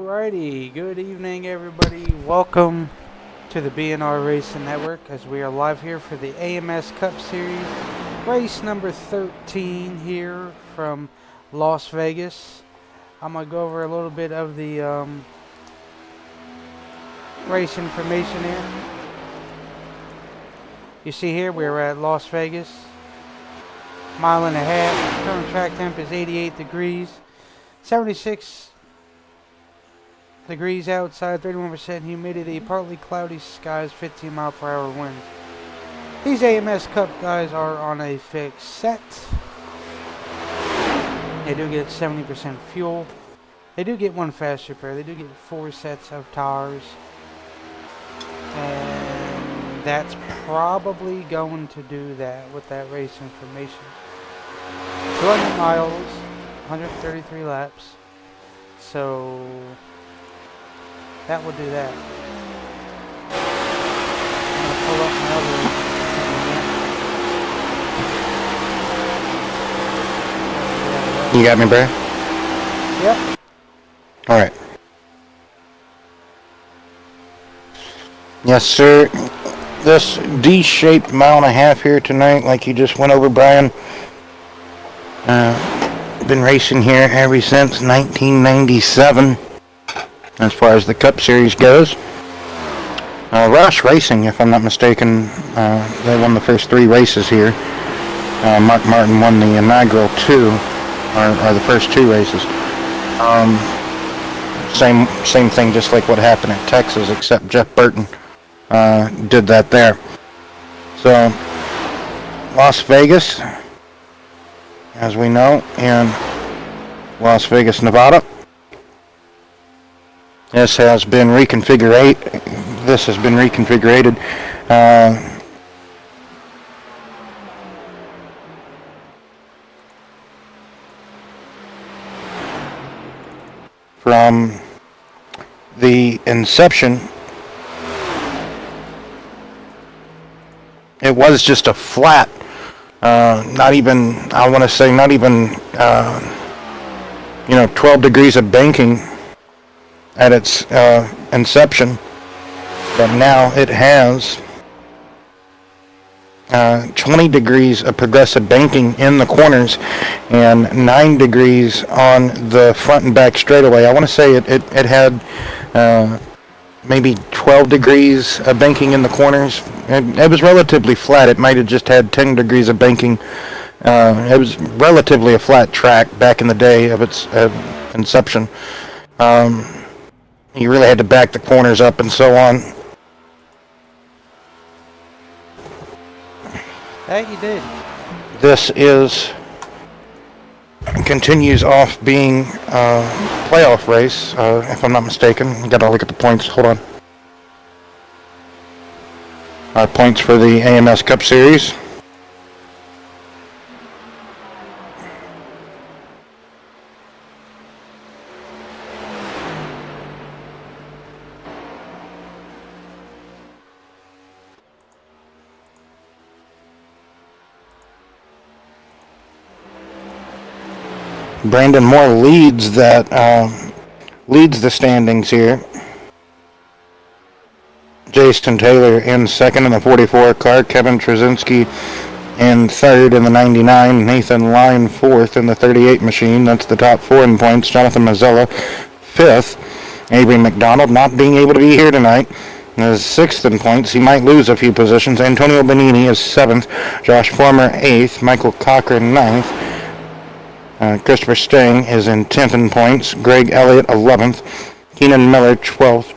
Alrighty, good evening everybody. Welcome to the BNR Racing Network as we are live here for the AMS Cup Series, race number 13 here from Las Vegas. I'm going to go over a little bit of the race information here. You see here we're at Las Vegas, mile and a half, current track temp is 88 degrees, 76 degrees outside, 31% humidity, partly cloudy skies, 15-mile-per-hour winds. These AMS Cup guys are on a fixed set. They do get 70% fuel. They do get one fast repair. They do get 4 sets of tires. And that's probably going to do that with that race information. 200 miles, 133 laps. So that will do that. I'm going to pull up my other. You got me, bro? Yep. Alright. Yes, sir. This D-shaped mile and a half here tonight, like you just went over, Brian. Been racing here ever since 1997. As far as the Cup Series goes. Rush Racing, if I'm not mistaken, they won the first 3 races here. Mark Martin won the inaugural 2, or the first 2 races. Same thing, just like what happened at Texas, except Jeff Burton did that there. So, Las Vegas, as we know, in Las Vegas, Nevada. This has been reconfigured. From the inception. It was just a flat. Not even 12 degrees of banking at its inception, but now it has 20 degrees of progressive banking in the corners and 9 degrees on the front and back straightaway. I want to say it had maybe 12 degrees of banking in the corners. It was relatively flat. It might have just had 10 degrees of banking. It was relatively a flat track back in the day of its inception. You really had to back the corners up and so on. That you did. This continues off being a playoff race, if I'm not mistaken. Got to look at the points. Hold on. Points for the AMS Cup Series. Brandon Moore leads the standings here. Jason Taylor in second in the 44 car. Kevin Trzynski in third in the 99. Nathan Lyon fourth in the 38 machine. That's the top 4 in points. Jonathan Mazzella fifth. Avery McDonald not being able to be here tonight is 6th in points. He might lose a few positions. Antonio Benini is 7th. Josh Former 8th. Michael Cochran 9th. Christopher Stang is in 10th in points. Greg Elliott 11th. Keenan Miller 12th.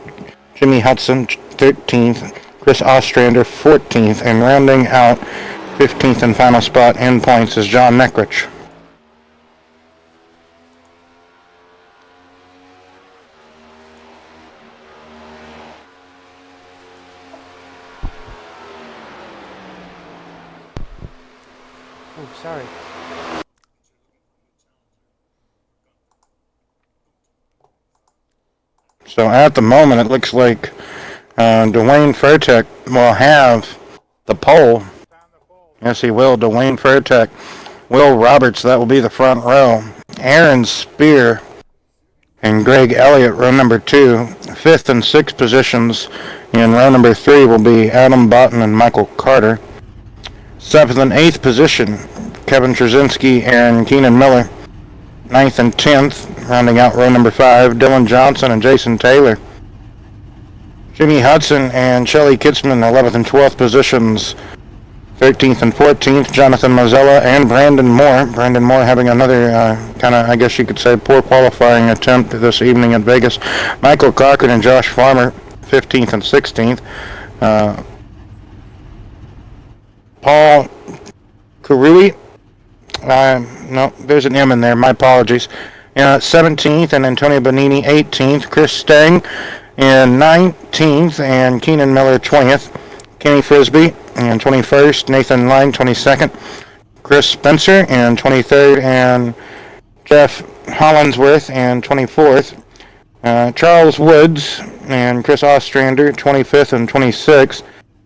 Jimmy Hudson 13th. Chris Ostrander 14th. And rounding out 15th and final spot in points is John Neckrich. Oh, sorry. So at the moment, it looks like Dwayne Furtek will have the pole. Yes, he will. Dwayne Furtek. Will Roberts, that will be the front row. Aaron Spear and Greg Elliott, row number 2. Fifth and sixth positions in row number 3 will be Adam Botten and Michael Carter. Seventh and eighth position, Kevin Trzynski and Keenan Miller. Ninth and 10th, rounding out row number 5, Dylan Johnson and Jason Taylor. Jimmy Hudson and Shelly Kitzman, 11th and 12th positions. 13th and 14th, Jonathan Mazzella and Brandon Moore. Brandon Moore having another kind of, I guess you could say, poor qualifying attempt this evening in Vegas. Michael Cochran and Josh Farmer, 15th and 16th. Paul Karui, no, there's an M in there, my apologies. 17th, and Antonio Bonini, 18th. Chris Stang in 19th, and Keenan Miller, 20th. Kenny Frisbee in 21st, Nathan Line, 22nd. Chris Spencer in 23rd, and Jeff Hollinsworth in 24th. Charles Woods and Chris Ostrander, 25th and 26th.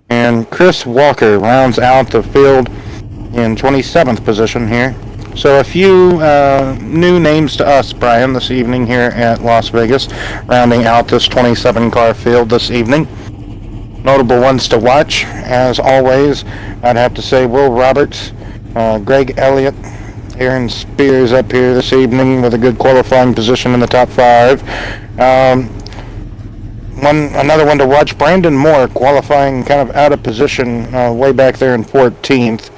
And Chris Walker rounds out the field in 27th position here. So a few new names to us, Brian, this evening here at Las Vegas, rounding out this 27-car field this evening. Notable ones to watch, as always, I'd have to say Will Roberts, Greg Elliott, Aaron Spears up here this evening with a good qualifying position in the top 5. Another one to watch, Brandon Moore, qualifying kind of out of position way back there in 14th.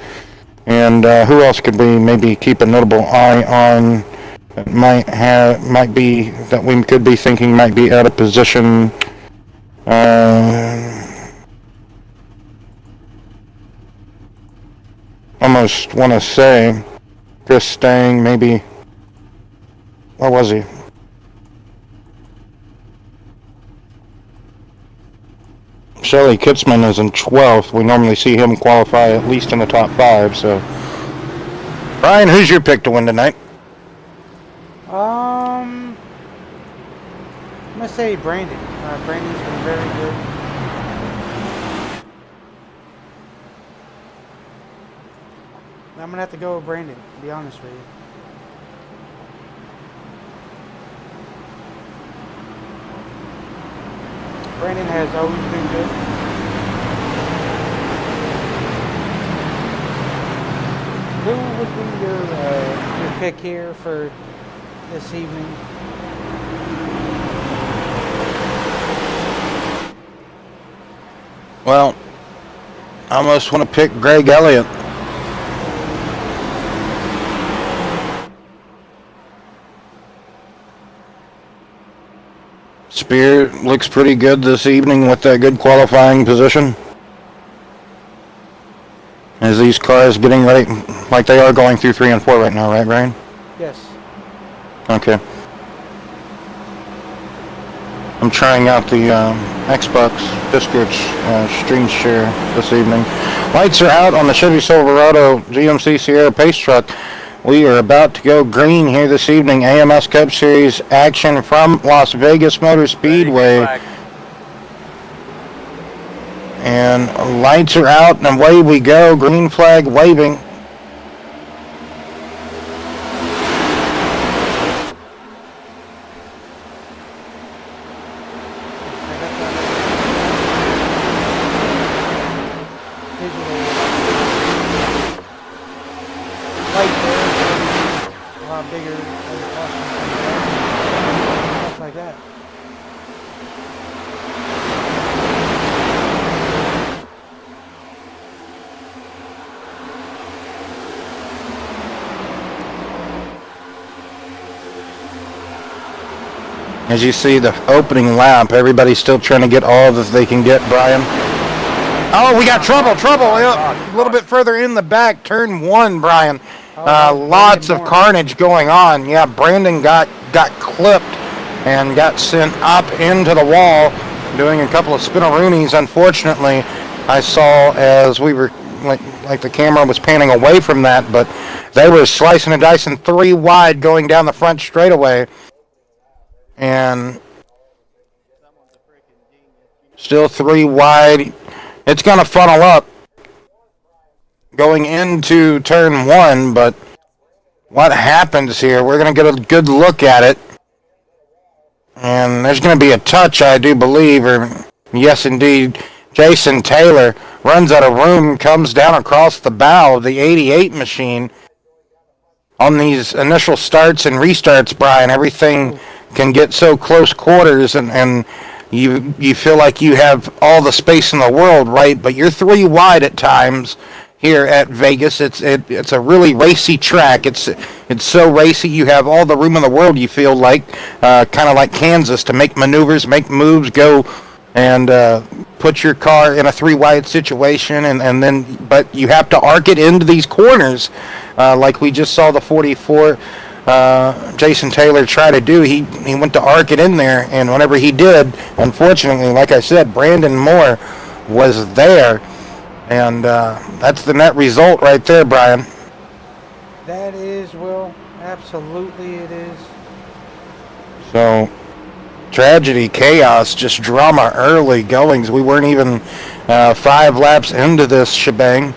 And who else could we maybe keep a notable eye on that we could be thinking might be out of position? Almost want to say Chris Stang, maybe. Where was he? Shelly Kitzman is in 12th. We normally see him qualify at least in the top 5. So, Brian, who's your pick to win tonight? I'm gonna say Brandon. Brandon's been very good. I'm gonna have to go with Brandon, to be honest with you. Brandon has always been good. Who would be your pick here for this evening? Well, I almost want to pick Greg Elliott. Spear looks pretty good this evening with that good qualifying position. As these cars getting ready, like they are going through 3 and 4 right now, right, Brian? Yes. Okay. I'm trying out the Xbox Discord stream share this evening. Lights are out on the Chevy Silverado GMC Sierra Pace Truck. We are about to go green here this evening. AMS Cup Series action from Las Vegas Motor Speedway. And lights are out and away we go. Green flag waving. As you see the opening lap, everybody's still trying to get all that they can get, Brian. Oh, we got trouble. A little bit further in the back, turn 1, Brian. Lots of carnage going on. Yeah, Brandon got clipped and got sent up into the wall, doing a couple of spinaroonies. Unfortunately, I saw as we were, like the camera was panning away from that, but they were slicing and dicing 3 wide going down the front straightaway. And still 3 wide. It's going to funnel up going into turn 1, but what happens here? We're going to get a good look at it. And there's going to be a touch, I do believe, or yes, indeed. Jason Taylor runs out of room, comes down across the bow of the 88 machine. On these initial starts and restarts, Brian, everything can get so close quarters, and you feel like you have all the space in the world, right? But you're 3 wide at times here at Vegas. It's a really racy track. It's so racy. You have all the room in the world. You feel like kind of like Kansas to make maneuvers, make moves, go and put your car in a 3 wide situation, and then but you have to arc it into these corners, like we just saw the 44 Jason Taylor try to do. He went to arc it in there, and whenever he did, unfortunately, like I said, Brandon Moore was there, and that's the net result right there, Brian. That is, Will. Absolutely it is. So, tragedy, chaos, just drama early goings. We weren't even 5 laps into this shebang.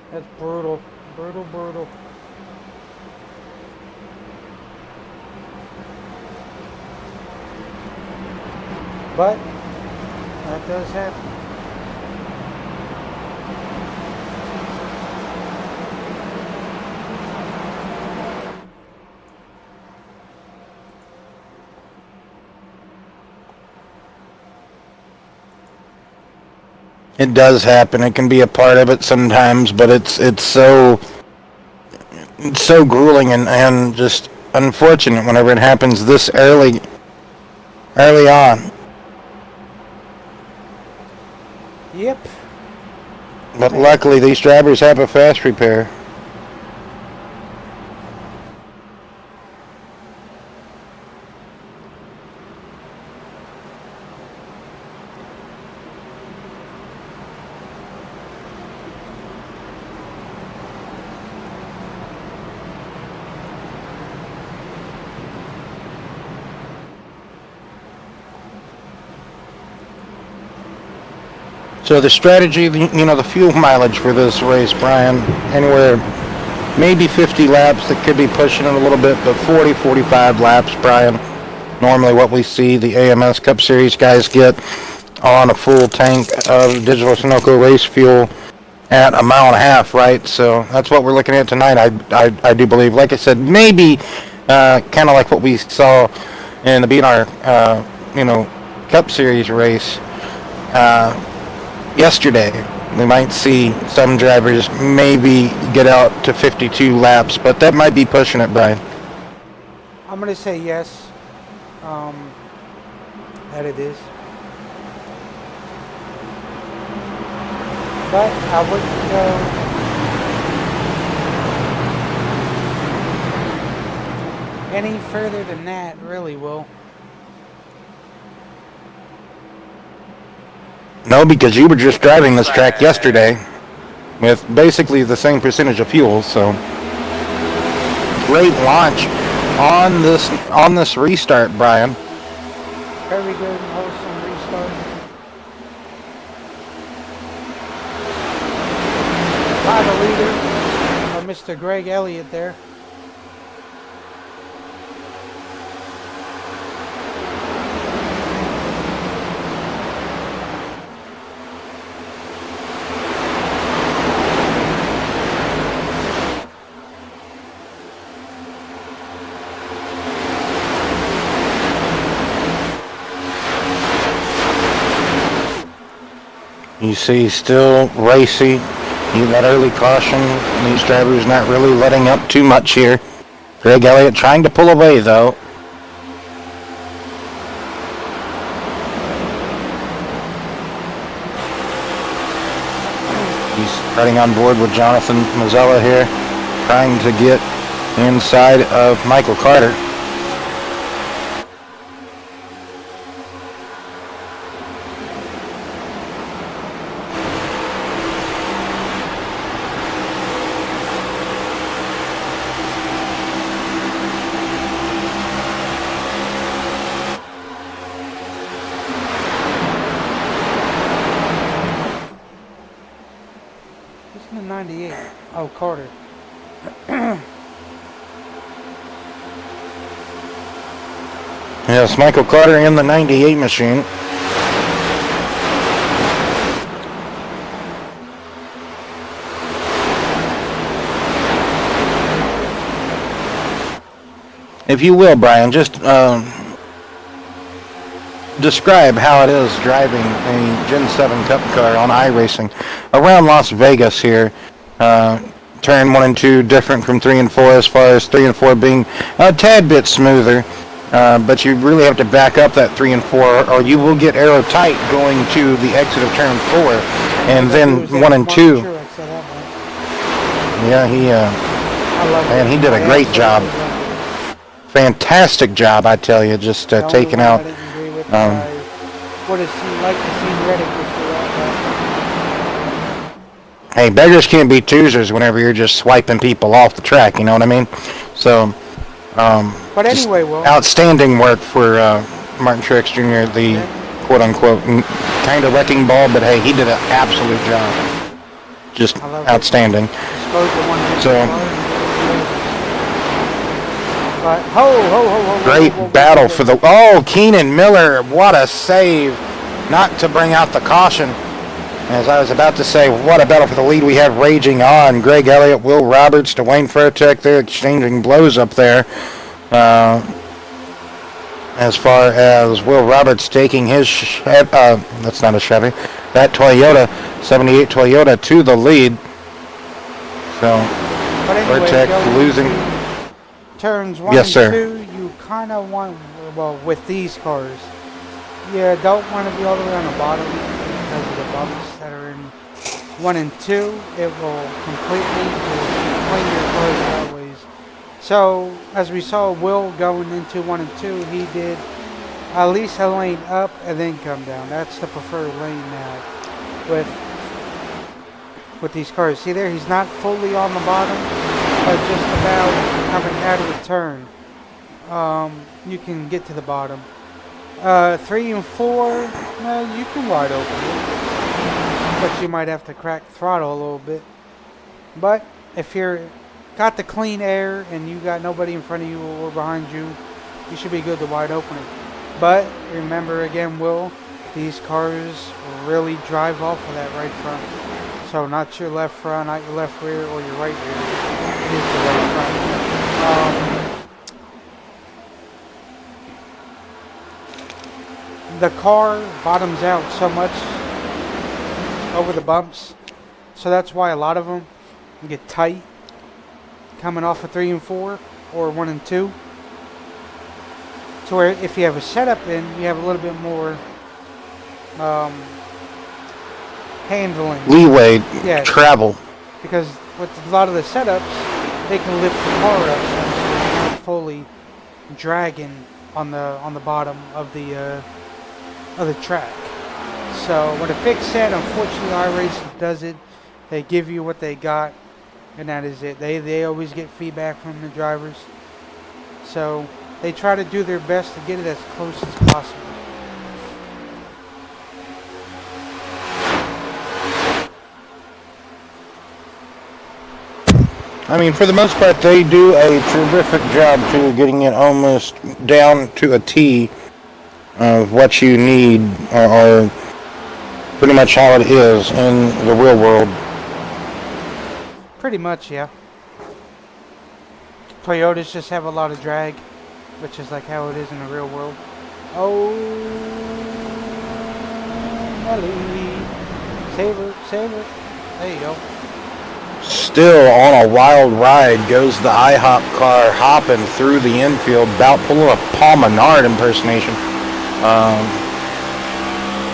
That's brutal. Brutal, brutal. But that does happen. It does happen. It can be a part of it sometimes, but it's so grueling and just unfortunate whenever it happens this early on. Yep. But luckily, these drivers have a fast repair. So the strategy, the fuel mileage for this race, Brian, anywhere maybe 50 laps. That could be pushing it a little bit, but 40, 45 laps, Brian. Normally what we see the AMS Cup Series guys get on a full tank of digital Sunoco race fuel at a mile and a half, right? So that's what we're looking at tonight, I do believe. Like I said, maybe kind of like what we saw in the BNR, Cup Series race. Yesterday, we might see some drivers maybe get out to 52 laps, but that might be pushing it, Brian. I'm going to say yes. That it is. But I wouldn't go any further than that, really, Will. No, because you were just driving this track yesterday with basically the same percentage of fuel, so great launch on this restart, Brian. Very good, wholesome restart. By the leader, Mr. Greg Elliott there. You see, still racy. Even that early caution. These drivers not really letting up too much here. Greg Elliott trying to pull away, though. He's riding on board with Jonathan Mazzella here, trying to get inside of Michael Carter. 98. Oh, Carter. Yes, Michael Carter in the 98 machine. If you will, Brian, just describe how it is driving a Gen 7 Cup car on iRacing around Las Vegas here. Turn 1 and 2 different from 3 and 4, as far as 3 and 4 being a tad bit smoother. But you really have to back up that 3 and 4, or you will get aero tight going to the exit of turn 4, and then 1 and 2. Yeah, he did a great job. Fantastic job, I tell you, just taking out. What does he like to see Reddick before? Hey, beggars can't be choosers whenever you're just swiping people off the track, you know what I mean? So, but anyway, outstanding work for Martin Truex Jr., the quote-unquote kind of wrecking ball, but hey, he did an absolute job. Just outstanding. So, but great battle for the... Oh, Keenan Miller, what a save. Not to bring out the caution. As I was about to say, what a battle for the lead we have raging on. Greg Elliott, Will Roberts, Dwayne Furtek, they're exchanging blows up there. As far as Will Roberts taking his... that's not a Chevy. That Toyota, 78 Toyota, to the lead. So, Furtek losing... Turns 1 yes, and 2, you kind of want, well, with these cars, you don't want to be all the way on the bottom because of the bumps that are in 1 and 2. It will completely clean your cars always. So, as we saw Will going into 1 and 2, he did at least a lane up and then come down. That's the preferred lane now with these cars. See there, he's not fully on the bottom, but just about coming out of the turn. You can get to the bottom. 3 and 4, you can wide open it, but you might have to crack the throttle a little bit. But if you're got the clean air and you got nobody in front of you or behind you, you should be good to wide open it. But remember again, Will, these cars really drive off of that right front. So not your left front, not your left rear, or your right rear. It is the right front. The car bottoms out so much over the bumps, so that's why a lot of them get tight coming off of 3 and 4 or 1 and 2. So where if you have a setup in, you have a little bit more handling leeway, yeah, travel, because with a lot of the setups, they can lift the car up so you're not fully dragging on the bottom of the track. So with a fixed set, unfortunately, iRacing does it. They give you what they got, and that is it. They always get feedback from the drivers, so they try to do their best to get it as close as possible. I mean, for the most part, they do a terrific job to getting it almost down to a T of what you need, or pretty much how it is in the real world. Pretty much, yeah. Toyotas just have a lot of drag, which is like how it is in the real world. Oh, Nelly. Save it. There you go. Still on a wild ride goes the IHOP car, hopping through the infield, about pulling a Paul Menard impersonation.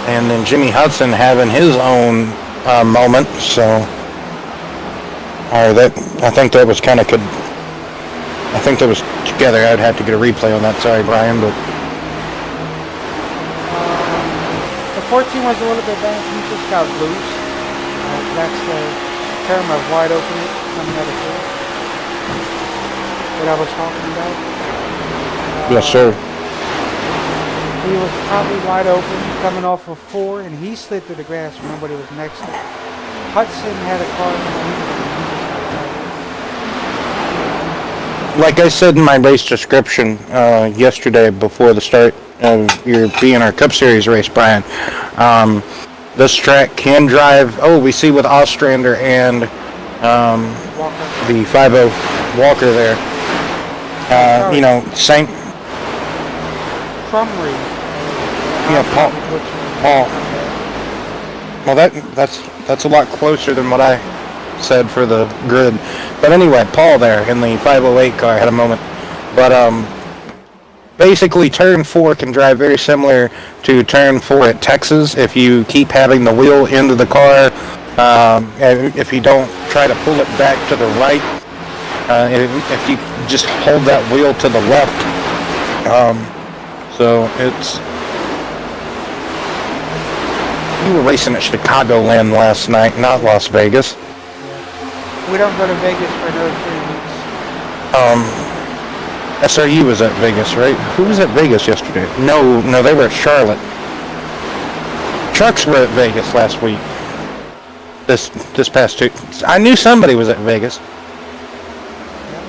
And then Jimmy Hudson having his own moment. So, I think that was kind of good. I think that was together. I'd have to get a replay on that. Sorry, Brian, but the 14 was a little bit bad. He just got loose. That's the term of wide open coming out of here. What I was talking about. yes, sir. He was probably wide open coming off of 4, and he slid through the grass when nobody was next to him. Hudson had a car. like I said in my race description yesterday before the start of your B&R Cup Series race, Brian, this track can drive. Oh, we see with Ostrander and the 5-0 Walker there. Saint. Crumry. Yeah, Paul. Well, that's a lot closer than what I said for the grid. But anyway, Paul there in the 508 car had a moment. But basically, turn 4 can drive very similar to turn 4 at Texas if you keep having the wheel into the car. And if you don't try to pull it back to the right, if you just hold that wheel to the left. So it's... You were racing at Chicagoland last night, not Las Vegas. Yeah. We don't go to Vegas for another 3 weeks. SRU was at Vegas, right? Who was at Vegas yesterday? No, they were at Charlotte. Trucks were at Vegas last week. This past 2. I knew somebody was at Vegas. Yeah.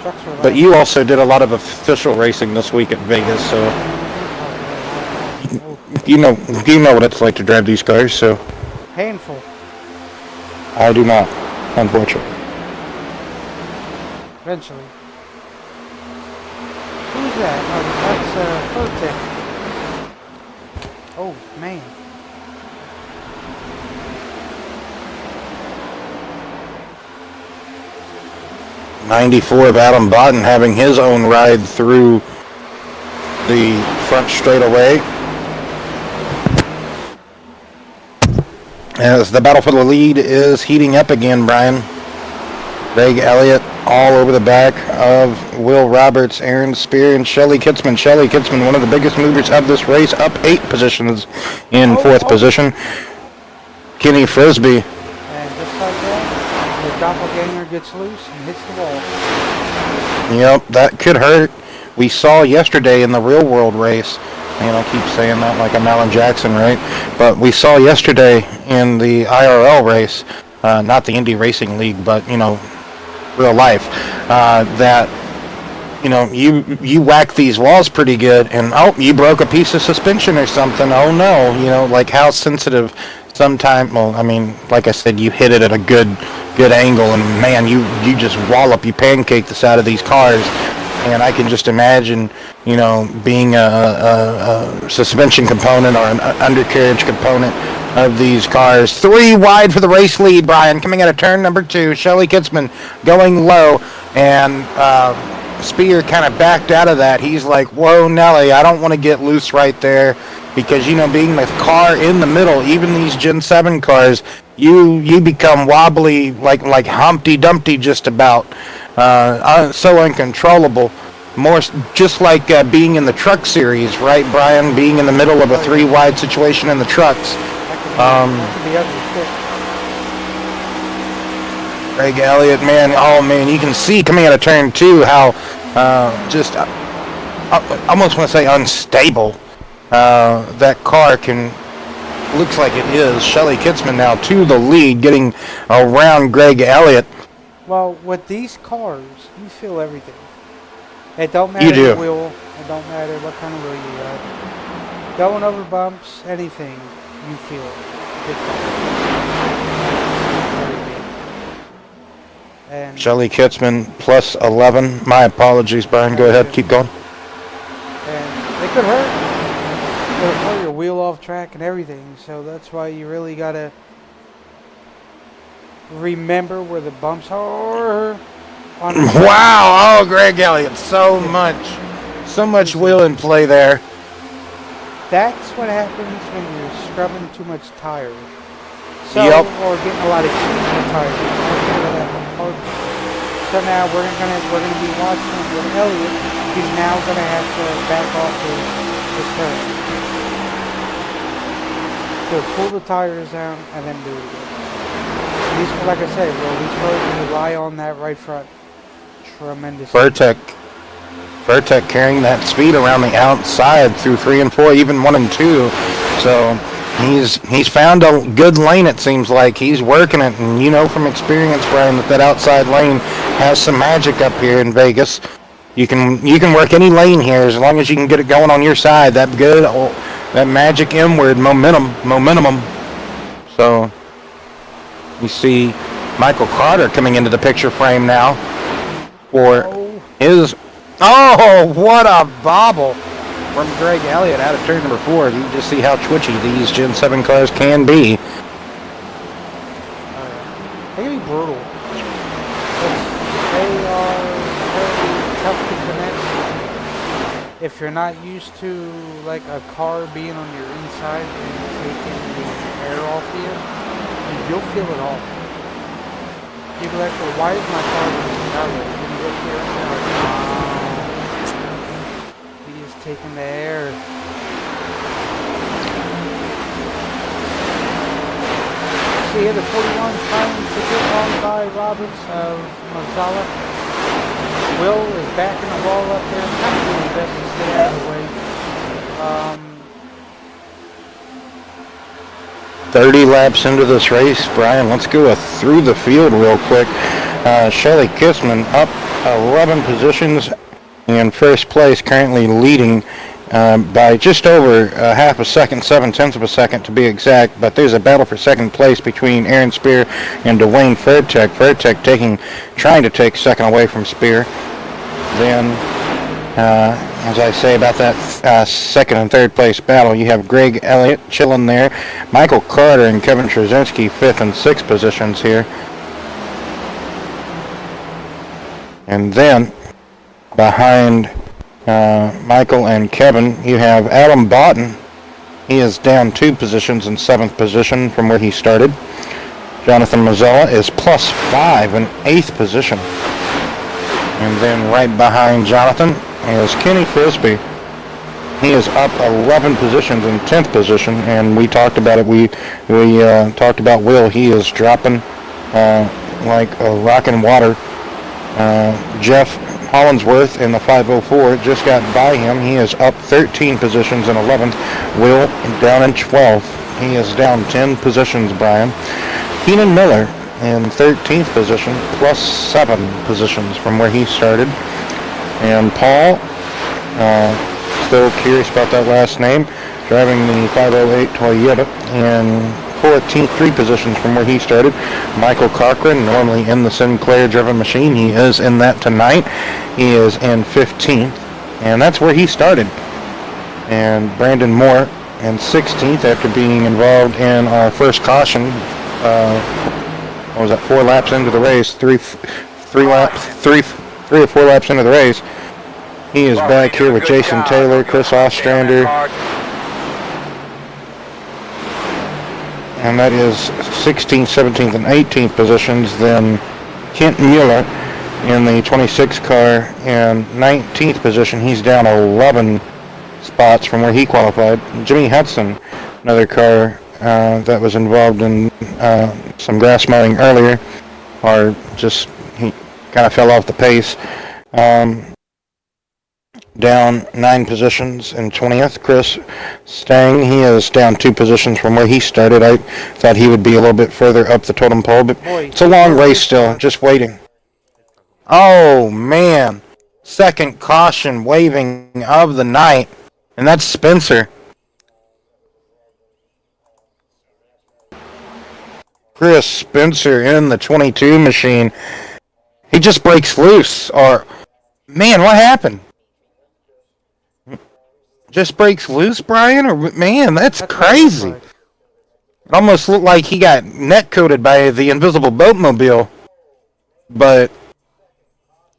Trucks were. But you also did a lot of official racing this week at Vegas, so you know what it's like to drive these cars. So painful. I do not, unfortunately. Eventually. Who's that? Oh, that's Furtick. Oh, man. '94 of Adam Bodden having his own ride through the front straightaway. As the battle for the lead is heating up again, Brian. Greg Elliott all over the back of Will Roberts, Aaron Spear, and Shelly Kitzman. Shelly Kitzman, one of the biggest movers of this race, up 8 positions in 4th position. Kenny Frisbee. And just like that, the doppelganger gets loose and hits the wall. Yep, that could hurt. We saw yesterday in the real world race, I keep saying that like I'm Alan Jackson, right? But we saw yesterday in the IRL race, not the Indy Racing League, but, real life, that, you whack these walls pretty good and, you broke a piece of suspension or something. Oh, no, like how sensitive sometimes, like I said, you hit it at a good angle and, man, you just wallop, you pancake the side of these cars. And I can just imagine, being a suspension component or an undercarriage component of these cars. 3 wide for the race lead, Brian, coming out of turn number 2. Shelly Kitzman going low, and Spear kind of backed out of that. He's like, whoa, Nelly, I don't want to get loose right there. Because, being the car in the middle, even these Gen 7 cars, you become wobbly like Humpty Dumpty just about. So uncontrollable. More just like being in the truck series, right, Brian? Being in the middle of a 3 wide situation in the trucks. Greg Elliott, man, you can see coming out of turn 2 how I almost want to say unstable that car can. Looks like it is. Shelly Kitzman now to the lead, getting around Greg Elliott. Well, with these cars, you feel everything. It don't matter the wheel. It don't matter what kind of wheel you got. Going over bumps, anything, you feel it. And Shelly Kitzman plus 11. My apologies, Brian. Go ahead. Keep going. And it could hurt. It'll throw your wheel off track and everything. So that's why you really got to remember where the bumps are. Wow! Oh, Greg Elliott, so much wheel in play there. That's what happens when you're scrubbing too much tire. So, or getting a lot of heat in the tires. So now we're gonna be watching with Elliott. He's now gonna have to back off his turn. So pull the tires down and then do it again. He's, like I said, he's going to rely on that right front. Tremendous. Furtick carrying that speed around the outside through 3 and 4, even 1 and 2. So he's found a good lane. It seems like he's working it, and from experience, Brian, that outside lane has some magic up here in Vegas. You can work any lane here as long as you can get it going on your side. That good, that magic M-word, momentum. So you see Michael Carter coming into the picture frame now for his. Oh, what a bobble from Greg Elliott out of turn number 4. You just see how twitchy these Gen 7 cars can be. They can be brutal. They are very tough to finesse. If you're not used to like a car being on your inside and taking the air off you, you'll feel it all. You'll be like, well, why is my car going that way? Can you look here? And like, he's taking the air. See here, the 41 trying to get on by Roberts of Mazzala. Will is backing the wall up there, kind of doing his best to stay out of the way. 30 laps into this race, Brian. Let's go through the field real quick. Shelly Kissman up 11 positions in first place, currently leading by just over half a second, 7/10 of a second to be exact. But there's a battle for second place between Aaron Spear and Dwayne Fairtech. Fairtech trying to take second away from Spear. Then, as I say about that second and third place battle, you have Greg Elliott chilling there, Michael Carter and Kevin Trzynski 5th and 6th positions here. And then, behind Michael and Kevin, you have Adam Boughton. He is down 2 positions in 7th position from where he started. Jonathan Mazzella is plus 5 in 8th position. And then right behind Jonathan is Kenny Frisbee. He is up 11 positions in 10th position, and we talked about it. We talked about Will. He is dropping like a rock in water. Jeff Hollinsworth in the 504 just got by him. He is up 13 positions in 11th. Will down in 12th. He is down 10 positions, Brian. Keenan Miller in 13th position, plus 7 positions from where he started. And Paul, still curious about that last name, driving the 508 Toyota in 14th, 3 positions from where he started. Michael Cochran, normally in the Sinclair driven machine, he is in that tonight. He is in 15th, and that's where he started. And Brandon Moore in 16th after being involved in our first caution. What was that, 4 laps into the race, 3 or 4 laps into the race. He is back here with Jason Taylor, Chris Ostrander, and that is 16th, 17th, and 18th positions. Then Kent Mueller in the 26 car in 19th position. He's down 11 spots from where he qualified. Jimmy Hudson, another car that was involved in some grass mowing earlier, or just he kind of fell off the pace. Down 9 positions in 20th. Chris Stang, he is down 2 positions from where he started. I thought he would be a little bit further up the totem pole, but it's a long race still, just waiting. Oh, man. Second caution waving of the night, and that's Spencer. Chris Spencer in the 22 machine. He just breaks loose, or, man, what happened? Just breaks loose, Brian? Or, man, that's crazy. It almost looked like he got net coated by the invisible boatmobile. But,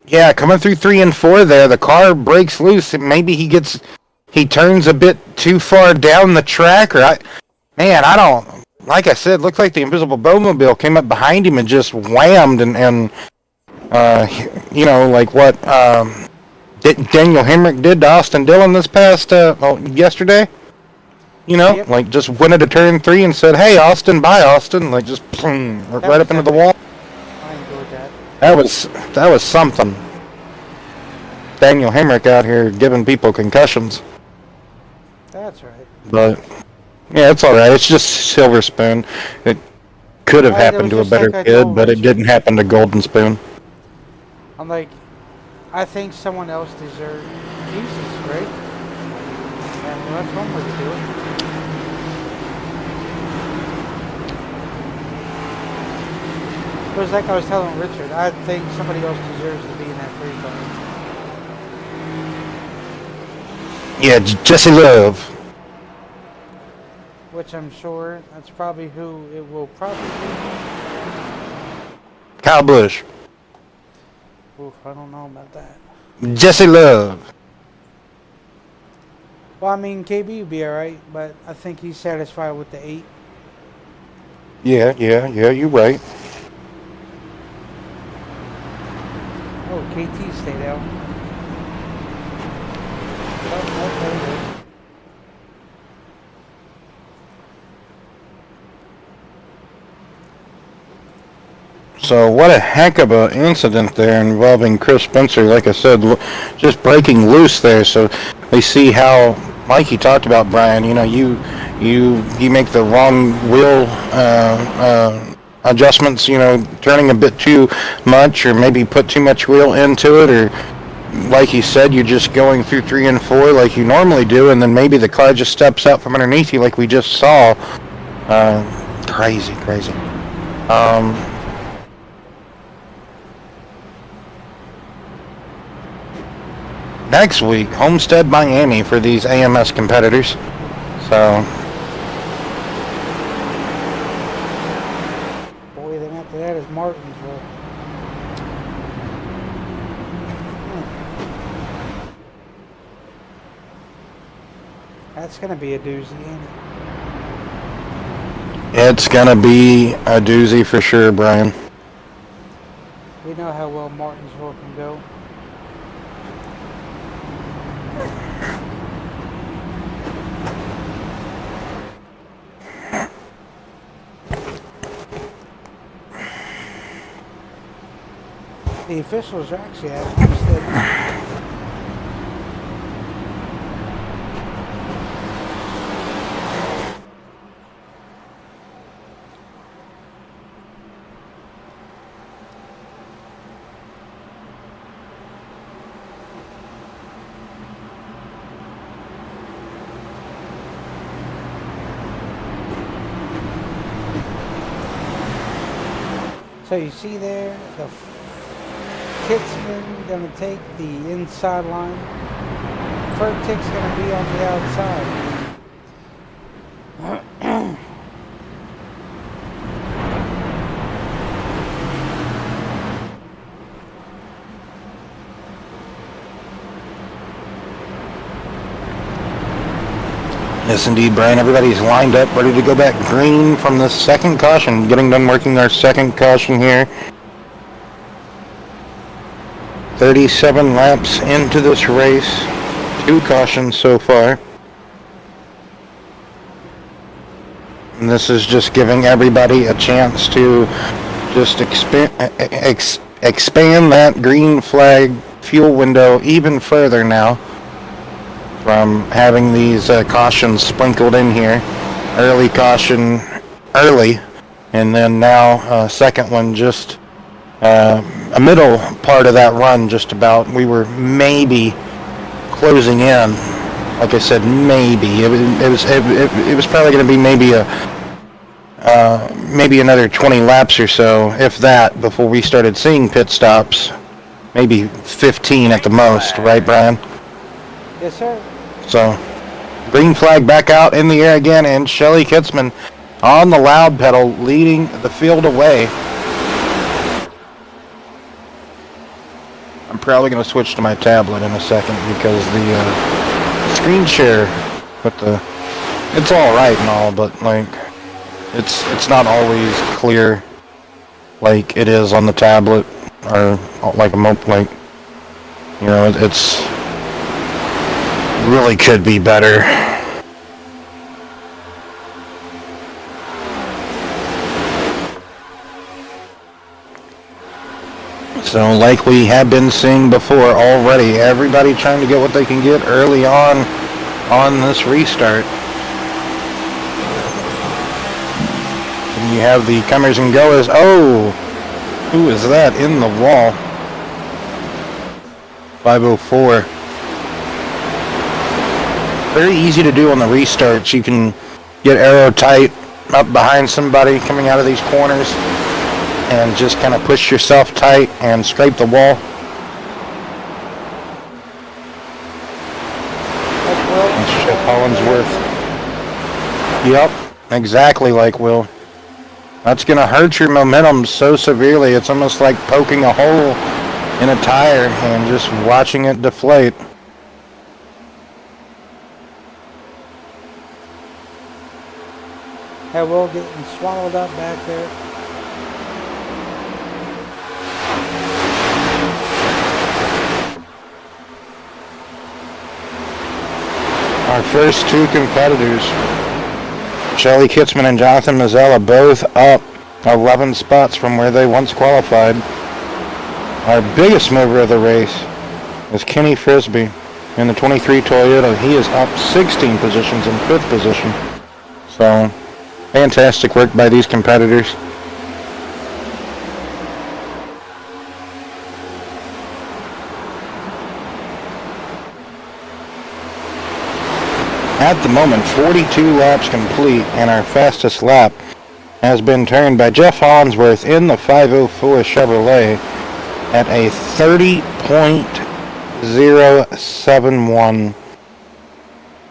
yeah, coming through 3 and 4 there, the car breaks loose. Maybe he turns a bit too far down the track, or like I said, looked like the invisible boatmobile came up behind him and just whammed and like what Daniel Hemrick did to Austin Dillon this past yesterday. Yep. Like just went into turn 3 and said, "Hey, Austin, bye, Austin!" Like just right up into the wall. I enjoyed that. That was something. Daniel Hemrick out here giving people concussions. That's right. But yeah, it's all right. It's just Silver Spoon. It could have happened to a better kid, but it didn't happen to Golden Spoon. I'm like, I think someone else deserves Jesus, right? And well, that's one way to do it. It was like I was telling Richard, I think somebody else deserves to be in that 3 car. Yeah, Jesse Love. Which I'm sure that's probably who it will probably Kyle Busch. be. Oof, I don't know about that. Jesse Love. Well, I mean, KB would be alright, but I think he's satisfied with the 8. Yeah, you're right. Oh, KT stayed out. Oh, there he is. So what a heck of an incident there involving Chris Spencer. Like I said, just breaking loose there. So we see how Mikey talked about, Brian. You know, you make the wrong wheel adjustments. You know, turning a bit too much, or maybe put too much wheel into it, or like you said, you're just going through 3 and 4 like you normally do, and then maybe the car just steps out from underneath you, like we just saw. Crazy. Next week, Homestead, Miami for these AMS competitors. So, Boy, then after that is Martinsville. That's going to be a doozy, ain't it? it's going to be a doozy for sure, Brian. We know how well Martinsville can go. The officials are actually at Homestead. So you see there, the Kitzman going to take the inside line. Furtick's going to be on the outside. Yes, indeed, Brian. Everybody's lined up, ready to go back green from the second caution. Getting done working our second caution here. 37 laps into this race. 2 cautions so far. And this is just giving everybody a chance to just expand that green flag fuel window even further now, from having these cautions sprinkled in here. Early caution early, and then now second one just a middle part of that run, just about. We were maybe closing in. Like I said, maybe it was probably going to be maybe maybe another 20 laps or so, if that, before we started seeing pit stops. Maybe 15 at the most, right, Brian? Yes, sir. So, green flag back out in the air again, and Shelly Kitzman on the loud pedal, leading the field away. I'm probably going to switch to my tablet in a second, because the screen share with it's all right and all, but like it's not always clear like it is on the tablet, or like it's really could be better. So like we have been seeing before already, everybody trying to get what they can get early on this restart. And you have the comers and goers. Oh, who is that in the wall? 5:04. Very easy to do on the restarts. You can get arrow tight up behind somebody coming out of these corners and just kind of push yourself tight and scrape the wall. That's Chip Hollingsworth. Yep, exactly like Will. That's going to hurt your momentum so severely. It's almost like poking a hole in a tire and just watching it deflate. Hey, Will getting swallowed up back there. Our first two competitors, Shelly Kitzman and Jonathan Mazzella, both up 11 spots from where they once qualified. Our biggest mover of the race is Kenny Frisbee in the 23 Toyota. He is up 16 positions in 5th position. So, fantastic work by these competitors. At the moment, 42 laps complete, and our fastest lap has been turned by Jeff Hollingsworth in the 504 Chevrolet at a 30.071.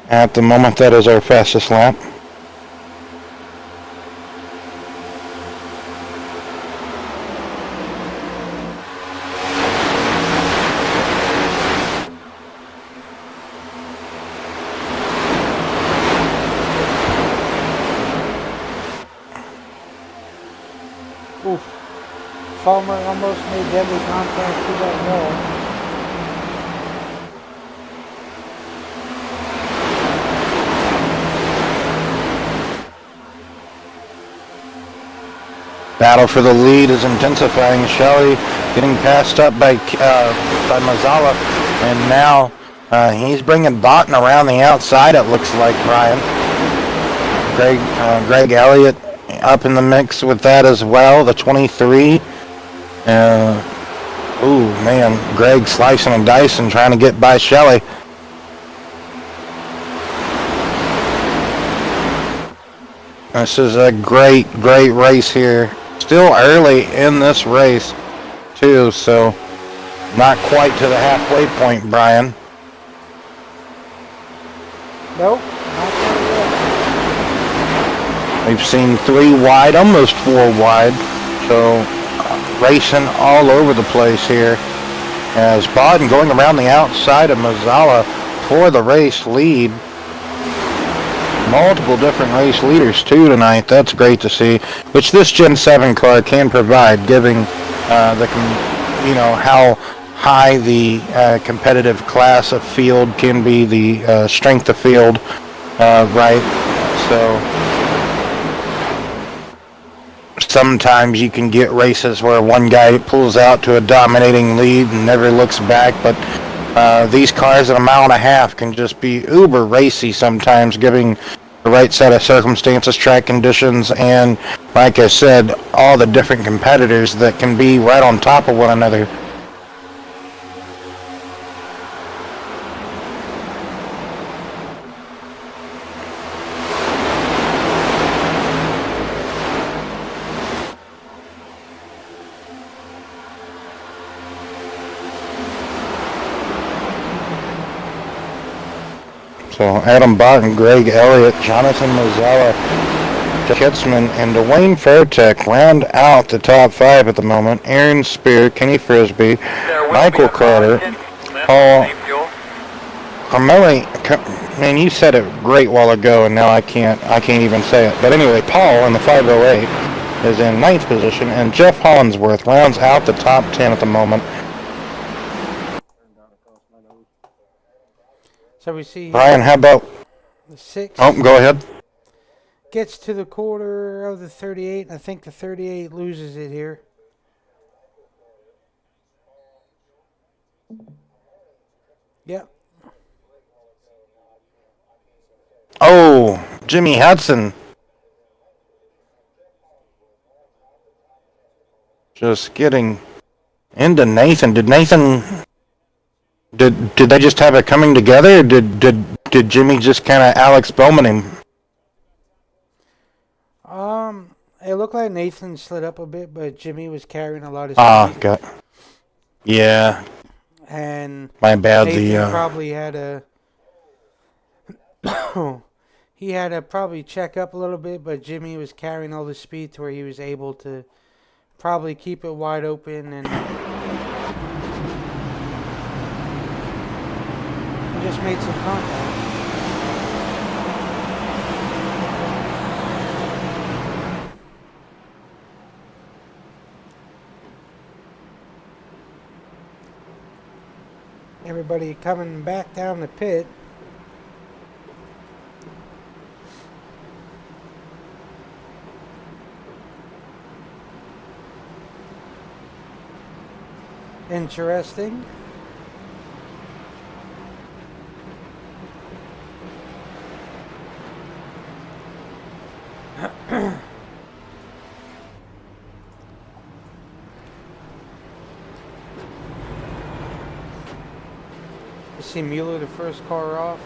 At the moment, that is our fastest lap. Oof. Farmer almost made deadly contact to that wall. Battle for the lead is intensifying. Shelley getting passed up by Mazzella, and now he's bringing Botten around the outside. It looks like Brian. Greg Elliott up in the mix with that as well. The 23. Ooh man, Greg slicing and dicing, trying to get by Shelley. This is a great race here. Still early in this race, too, so not quite to the halfway point, Brian. Nope, not quite yet. We've seen 3 wide, almost 4 wide, so racing all over the place here. As Bodden going around the outside of Mazzella for the race lead. Multiple different race leaders too tonight. That's great to see, which this Gen 7 car can provide, giving how high the competitive class of field can be, the strength of field, right? So sometimes you can get races where one guy pulls out to a dominating lead and never looks back, but these cars at a mile and a half can just be uber racy sometimes, giving the right set of circumstances, track conditions, and like I said, all the different competitors that can be right on top of one another. So Adam Botten, Greg Elliott, Jonathan Mazzella, Kitzman, and Dwayne Fairtech round out the top 5 at the moment. Aaron Spear, Kenny Frisbee, Michael Carter, Paul Carmelli. Man, you said it a great while ago, and now I can't even say it. But anyway, Paul in the 508 is in 9th position, and Jeff Hollingsworth rounds out the top 10 at the moment. So we see Brian, how about the 6? Oh, go ahead. Gets to the quarter of the 38, and I think the 38 loses it here. Yep. Oh, Jimmy Hudson. Just getting into Nathan. Did Nathan Did they just have it coming together, or did Jimmy just kind of Alex Bowman him? It looked like Nathan slid up a bit, but Jimmy was carrying a lot of Ah, speed, got yeah. and My bad. Nathan probably had a he had to probably check up a little bit, but Jimmy was carrying all the speed to where he was able to probably keep it wide open and just made some contact. Everybody coming back down the pit. Interesting. You see Mueller, the first car off.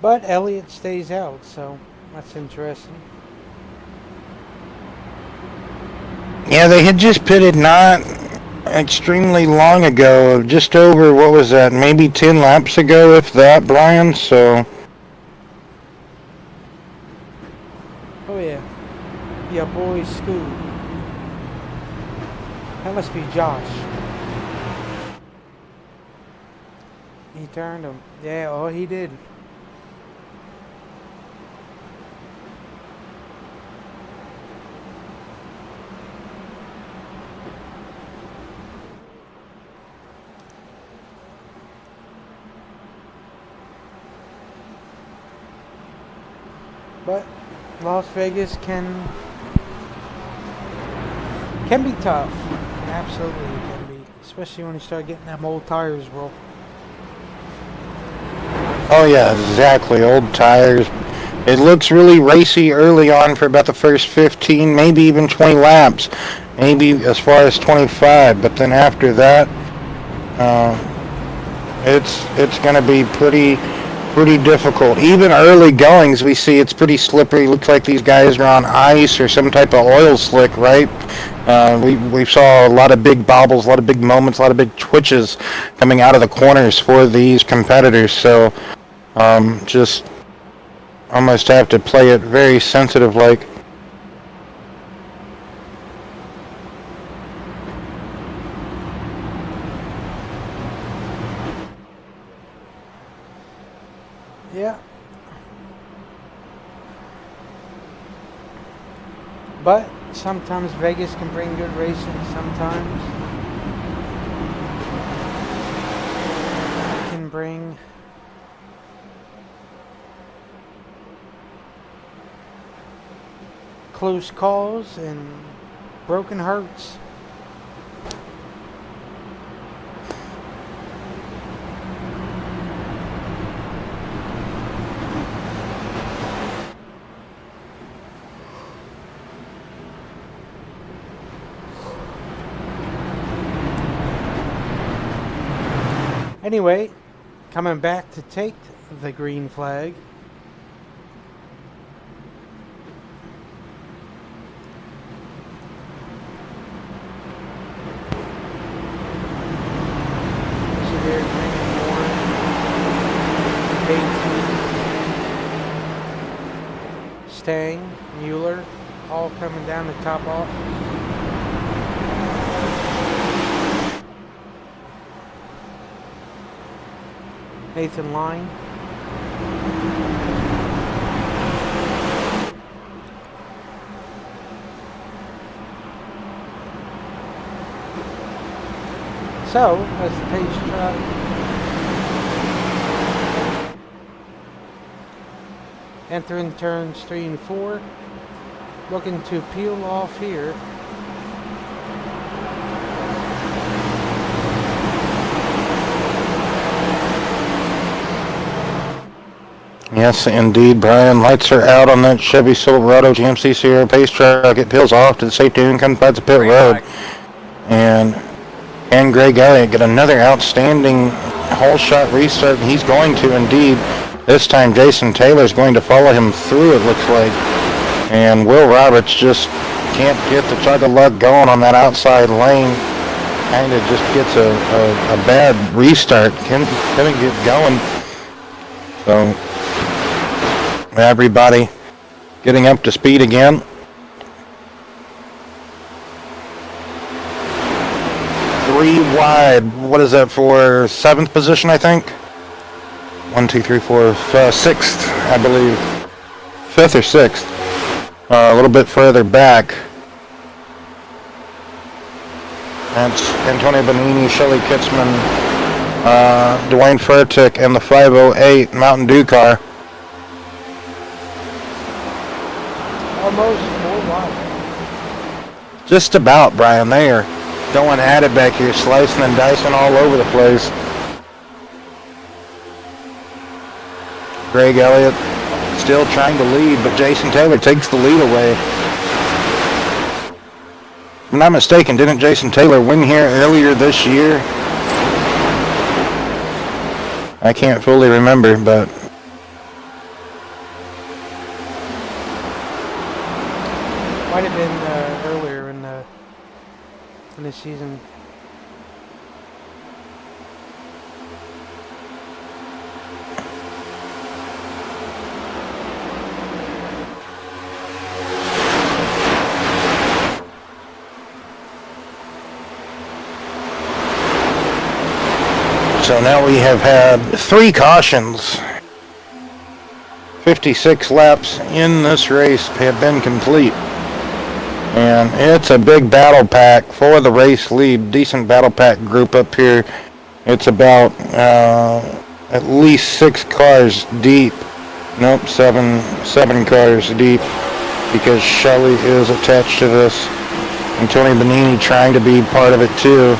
But Elliott stays out, so that's interesting. Yeah, they had just pitted not extremely long ago, just over, what was that, maybe 10 laps ago, if that, Brian, so... Oh yeah. Yeah, boy Scoob. That must be Josh. He turned him. Yeah, oh he did. But Las Vegas can be tough. Absolutely it can be. Especially when you start getting them old tires roll. Oh yeah, exactly, old tires. It looks really racy early on for about the first 15, maybe even 20 laps. Maybe as far as 25, but then after that, it's going to be pretty difficult. Even early goings, we see it's pretty slippery. Looks like these guys are on ice or some type of oil slick, right? We saw a lot of big bobbles, a lot of big moments, a lot of big twitches coming out of the corners for these competitors. So just almost have to play it very sensitive like. Yeah. But sometimes Vegas can bring good racing. Sometimes it can bring close calls and broken hearts. Anyway, coming back to take the green flag. Severe green, orange, 18. Stang, Mueller, all coming down the top off. Nathan Line. So, as the pace truck entering turns 3 and 4, looking to peel off here. Yes, indeed, Brian. Lights are out on that Chevy Silverado GMC Sierra pace truck. It peels off to the safety and comes by the pit road. And Greg Elliott get another outstanding whole shot restart. He's going to indeed. This time Jason Taylor's going to follow him through, it looks like. And Will Roberts just can't get the chug of luck going on that outside lane. Kind of just gets a bad restart. Couldn't get going. So everybody getting up to speed again. Three wide. What is that for? 7th position, I think? 1, 2, 3, 4, 6th, I believe. 5th or 6th. A little bit further back. That's Antonio Bonini, Shelly Kitzman, Dwayne Furtick, and the 508 Mountain Dew car. Almost 4 wide. Just about, Brian. They are going at it back here, slicing and dicing all over the place. Greg Elliott still trying to lead, but Jason Taylor takes the lead away. If I'm not mistaken, didn't Jason Taylor win here earlier this year? I can't fully remember, but Might have been earlier in the season. so now we have had 3 cautions. 56 laps in this race have been complete. And it's a big battle pack for the race lead. Decent battle pack group up here. It's about at least 6 cars deep. Nope, 7 cars deep, because Shelley is attached to this. And Tony Bonini trying to be part of it too.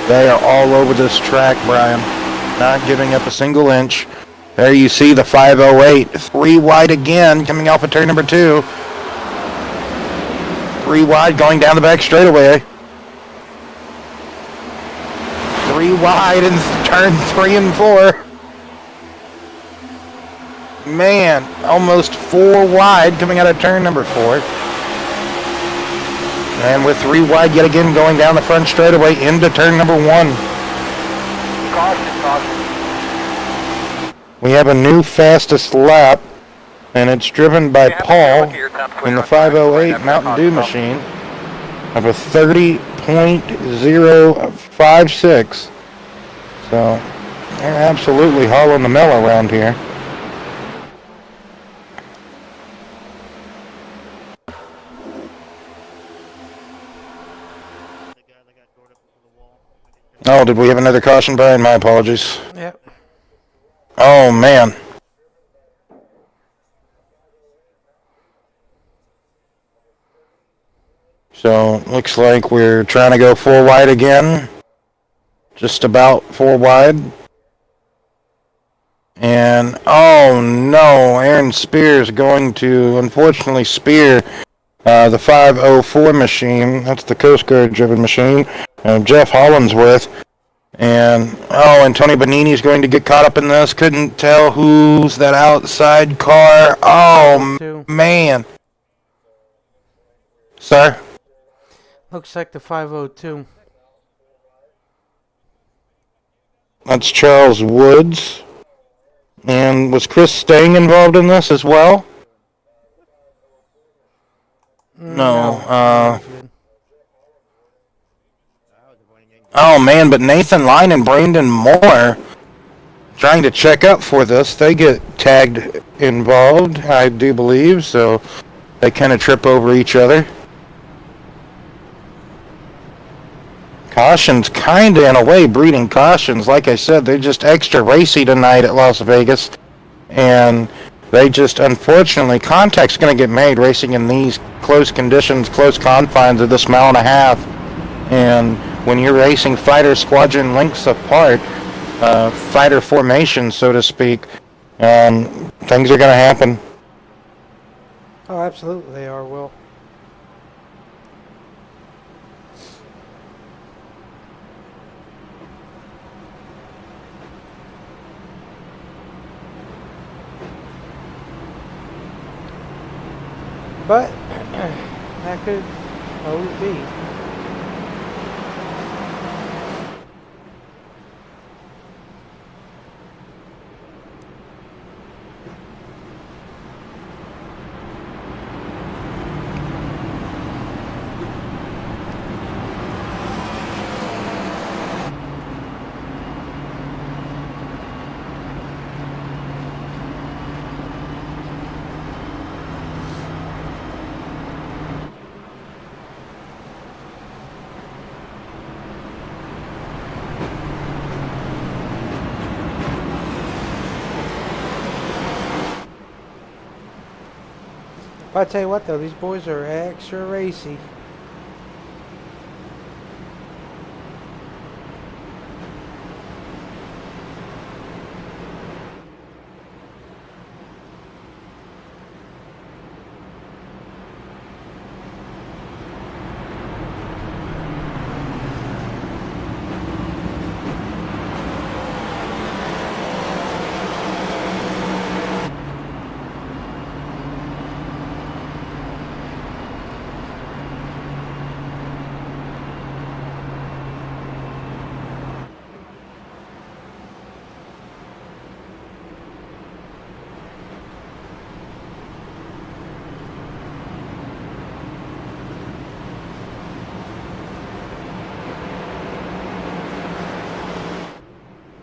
They are all over this track, Brian. Not giving up a single inch. There you see the 508. 3 wide again, coming off of turn number 2. 3 wide going down the back straightaway. 3 wide in turn 3 and 4. Man, almost 4 wide coming out of turn number 4. And with 3 wide yet again going down the front straightaway into turn number 1. Caution. We have a new fastest lap, and it's driven by Paul in the 508 Mountain Dew machine of a 30.056. So they're absolutely hauling the mellow around here. Oh, did we have another caution, Brian? My apologies. Yep. Oh, man. So, looks like we're trying to go 4 wide again. Just about 4 wide. And, oh no, Aaron Spears going to, unfortunately, spear the 504 machine. That's the Coast Guard driven machine. Jeff Hollinsworth. And, and Tony Bonini's going to get caught up in this. Couldn't tell who's that outside car. Oh, man. Sir? Looks like the 502. That's Charles Woods. And was Chris Stang involved in this as well? No. Oh, man, but Nathan Line and Brandon Moore trying to check up for this. They get tagged involved, I do believe, so they kind of trip over each other. Cautions kind of, in a way, breeding cautions. Like I said, they're just extra racy tonight at Las Vegas. And They just, unfortunately, contact's going to get made racing in these close conditions, close confines of this mile and a half. And when you're racing fighter squadron lengths apart, fighter formation, so to speak, things are going to happen. Oh, absolutely they are, Will. But that could always be. But I tell you what, though, these boys are extra racy.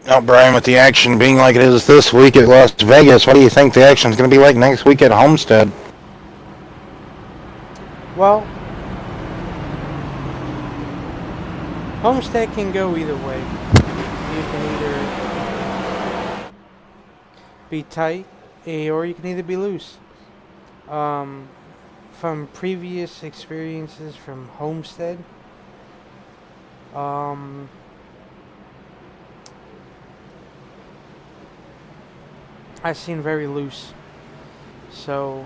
Now, Brian, with the action being like it is this week at Las Vegas, what do you think the action is going to be like next week at Homestead? Well, Homestead can go either way. You can either be tight, or you can either be loose. From previous experiences from Homestead, I've seen very loose. So,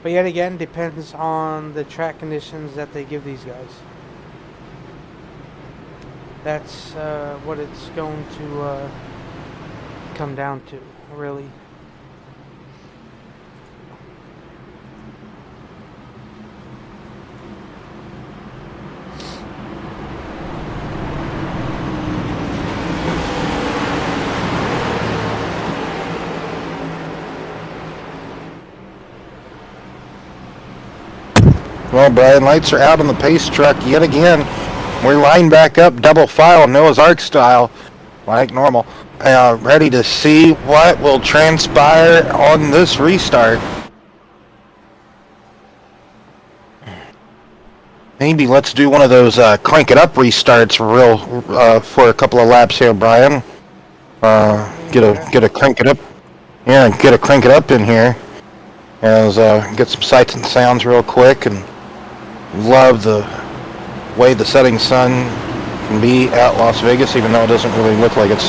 but yet again, depends on the track conditions that they give these guys. That's what it's going to come down to, really. Well, Brian, lights are out on the pace truck yet again. We're lined back up, double file, Noah's Ark style, like normal, ready to see what will transpire on this restart. Maybe let's do one of those crank it up restarts for a couple of laps here, Brian. Get a crank it up. Yeah, get a crank it up in here. As get some sights and sounds real quick, and love the way the setting sun can be at Las Vegas, even though it doesn't really look like it's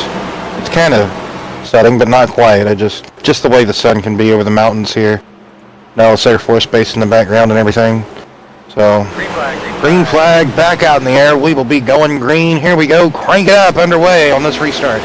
kind of setting, but not quite. Just the way the sun can be over the mountains here. Dallas Air Force Base in the background and everything. So green flag back out in the air. We will be going green. Here we go. Crank it up, underway on this restart.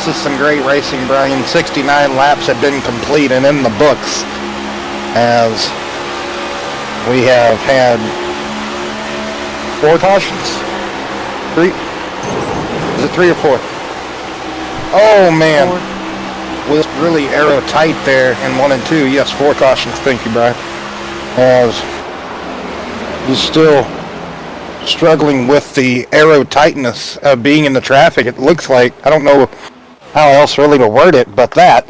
is some great racing, Brian. 69 laps have been complete and in the books, as we have had 4 cautions. 3? Is it 3 or 4? Oh, man. 4. Was really aero tight there in 1 and 2. Yes, 4 cautions. Thank you, Brian. As he's still struggling with the aero tightness of being in the traffic. It looks like, I don't know how else really to word it, but that.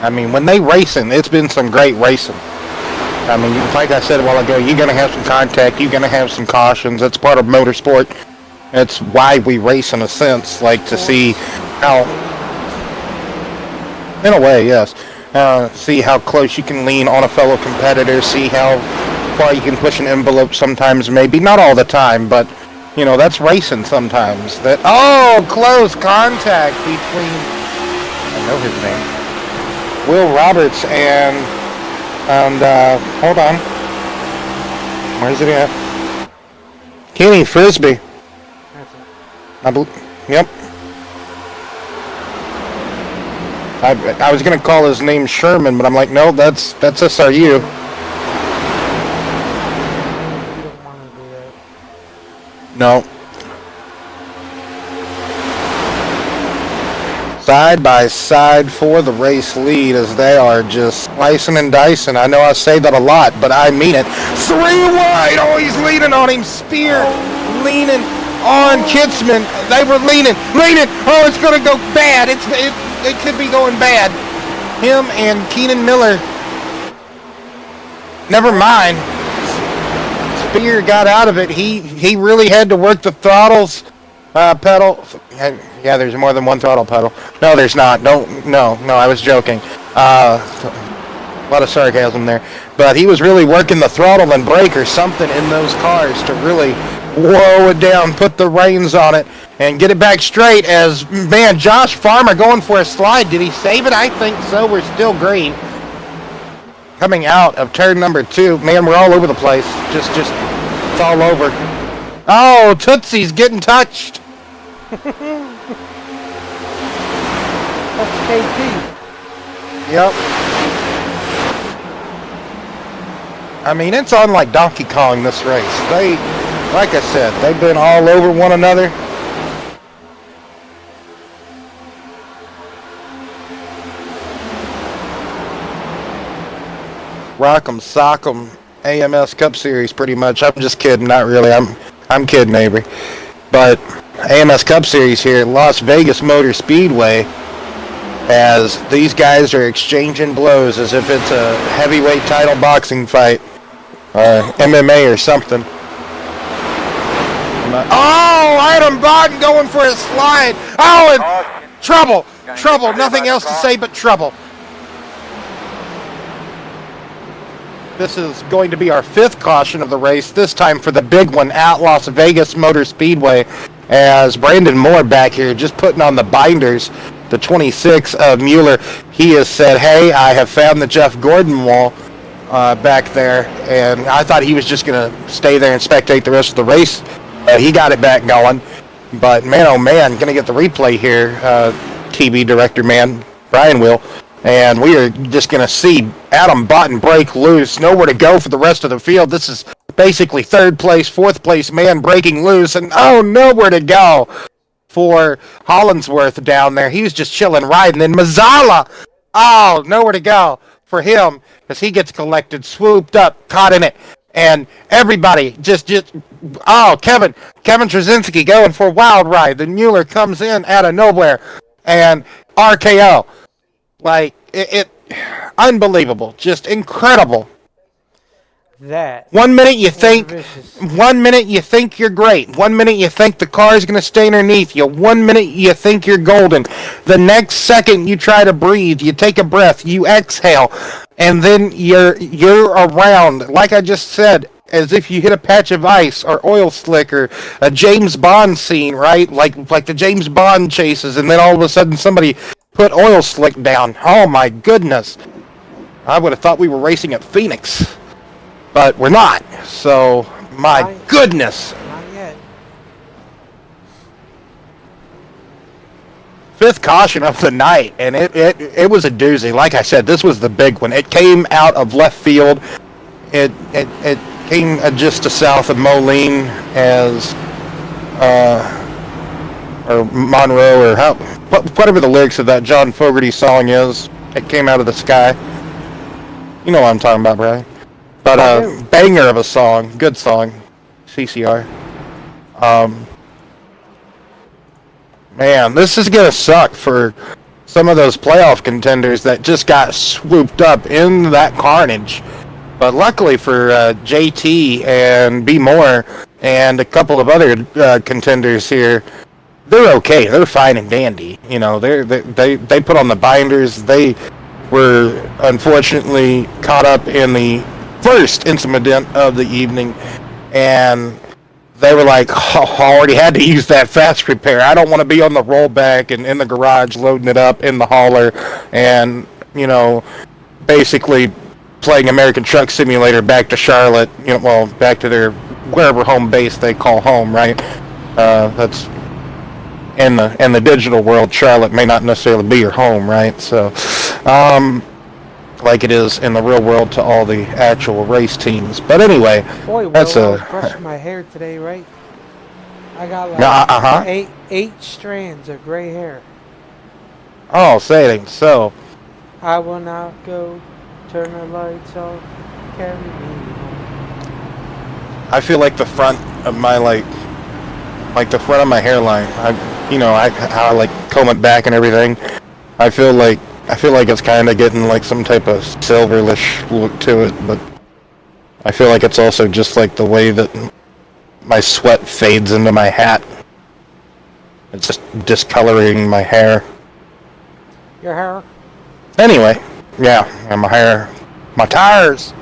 I mean, when they racing, it's been some great racing. I mean, like I said a while ago, you're going to have some contact, you're going to have some cautions. It's part of motorsport. It's why we race in a sense, like to see how, in a way, yes, see how close you can lean on a fellow competitor, see how far you can push an envelope sometimes, maybe, not all the time, but, you know, that's racing sometimes. That, oh, close contact between, I know his name, Will Roberts and hold on. Where's it at? Kenny Frisbee. I believe. Yep. I was gonna call his name Sherman, but I'm like, no, that's SRU. You don't want to do that. No. Side by side for the race lead as they are just slicing and dicing. I know I say that a lot, but I mean it. 3 wide. Oh, he's leaning on him. Spear leaning on Kitzman. They were leaning. Oh, it's going to go bad. It could be going bad. Him and Keenan Miller. Never mind. Spear got out of it. He really had to work the throttles. Pedal. Yeah, there's more than one throttle pedal. No, there's not. No, I was joking. A lot of sarcasm there. But he was really working the throttle and brake or something in those cars to really whoa it down, put the reins on it, and get it back straight as, man, Josh Farmer going for a slide. Did he save it? I think so. We're still green. Coming out of turn number 2. Man, we're all over the place. Just it's all over. Oh, Tootsie's getting touched. That's KT. Yep. I mean, it's on like Donkey Kong, this race. They, like I said, they've been all over one another. Rock'em sock'em AMS Cup Series, pretty much. I'm just kidding, not really. I'm kidding, Avery. But AMS Cup Series here at Las Vegas Motor Speedway, as these guys are exchanging blows as if it's a heavyweight title boxing fight or MMA or something. Oh, Adam Bodden going for a slide. Oh, and trouble. Nothing else to say but trouble. This is going to be our 5th caution of the race, this time for the big one at Las Vegas Motor Speedway, as Brandon Moore back here just putting on the binders, the 26 of Mueller. He has said, hey, I have found the Jeff Gordon wall back there, and I thought he was just going to stay there and spectate the rest of the race. He got it back going, but man, oh man, going to get the replay here, TV director man, Brian will. And we are just going to see Adam Bodden break loose. Nowhere to go for the rest of the field. This is basically 3rd place, 4th place man breaking loose. And oh, nowhere to go for Hollingsworth down there. He was just chilling, riding. And Mazzala, oh, nowhere to go for him as he gets collected, swooped up, caught in it. And everybody just Kevin Trzynski going for a wild ride. Then Mueller comes in out of nowhere and RKO. Like, it unbelievable, just incredible. That. One minute you think you're great. One minute you think the car is going to stay underneath you. One minute you think you're golden. The next second you try to breathe, you take a breath, you exhale, and then you're around, like I just said, as if you hit a patch of ice or oil slick or a James Bond scene, right? Like the James Bond chases, and then all of a sudden somebody put oil slick down. Oh my goodness. I would have thought we were racing at Phoenix. but we're not. So, my goodness. Not yet. Fifth caution of the night, and it was a doozy. Like I said, this was the big one. It came out of left field. It came just to south of Moline as or Monroe, or whatever the lyrics of that John Fogerty song is. It came out of the sky. You know what I'm talking about, Brian. But banger of a song, good song, CCR. Man, this is gonna suck for some of those playoff contenders that just got swooped up in that carnage. But luckily for JT and B Moore and a couple of other contenders here, they're okay. They're fine and dandy. You know, they put on the binders. They were unfortunately caught up in the first incident of the evening, and they were like, oh, I already had to use that fast repair. I don't want to be on the rollback and in the garage loading it up in the hauler and, you know, basically playing American Truck Simulator back to Charlotte, you know, well, back to their wherever home base they call home, right? That's in the digital world. Charlotte may not necessarily be your home, right? So, like it is in the real world to all the actual race teams. But anyway, boy, that's I was brushing my hair today, right? I got like eight strands of gray hair. Oh, say it ain't so. I will not go. Turn the lights off. Carry me home. I feel like the front of my like the front of my hairline. How I like comb it back and everything. I feel like it's kind of getting like some type of silverish look to it, but I feel like it's also just like the way that my sweat fades into my hat. It's just discoloring my hair. Your hair? Anyway, yeah, and my hair, my tires.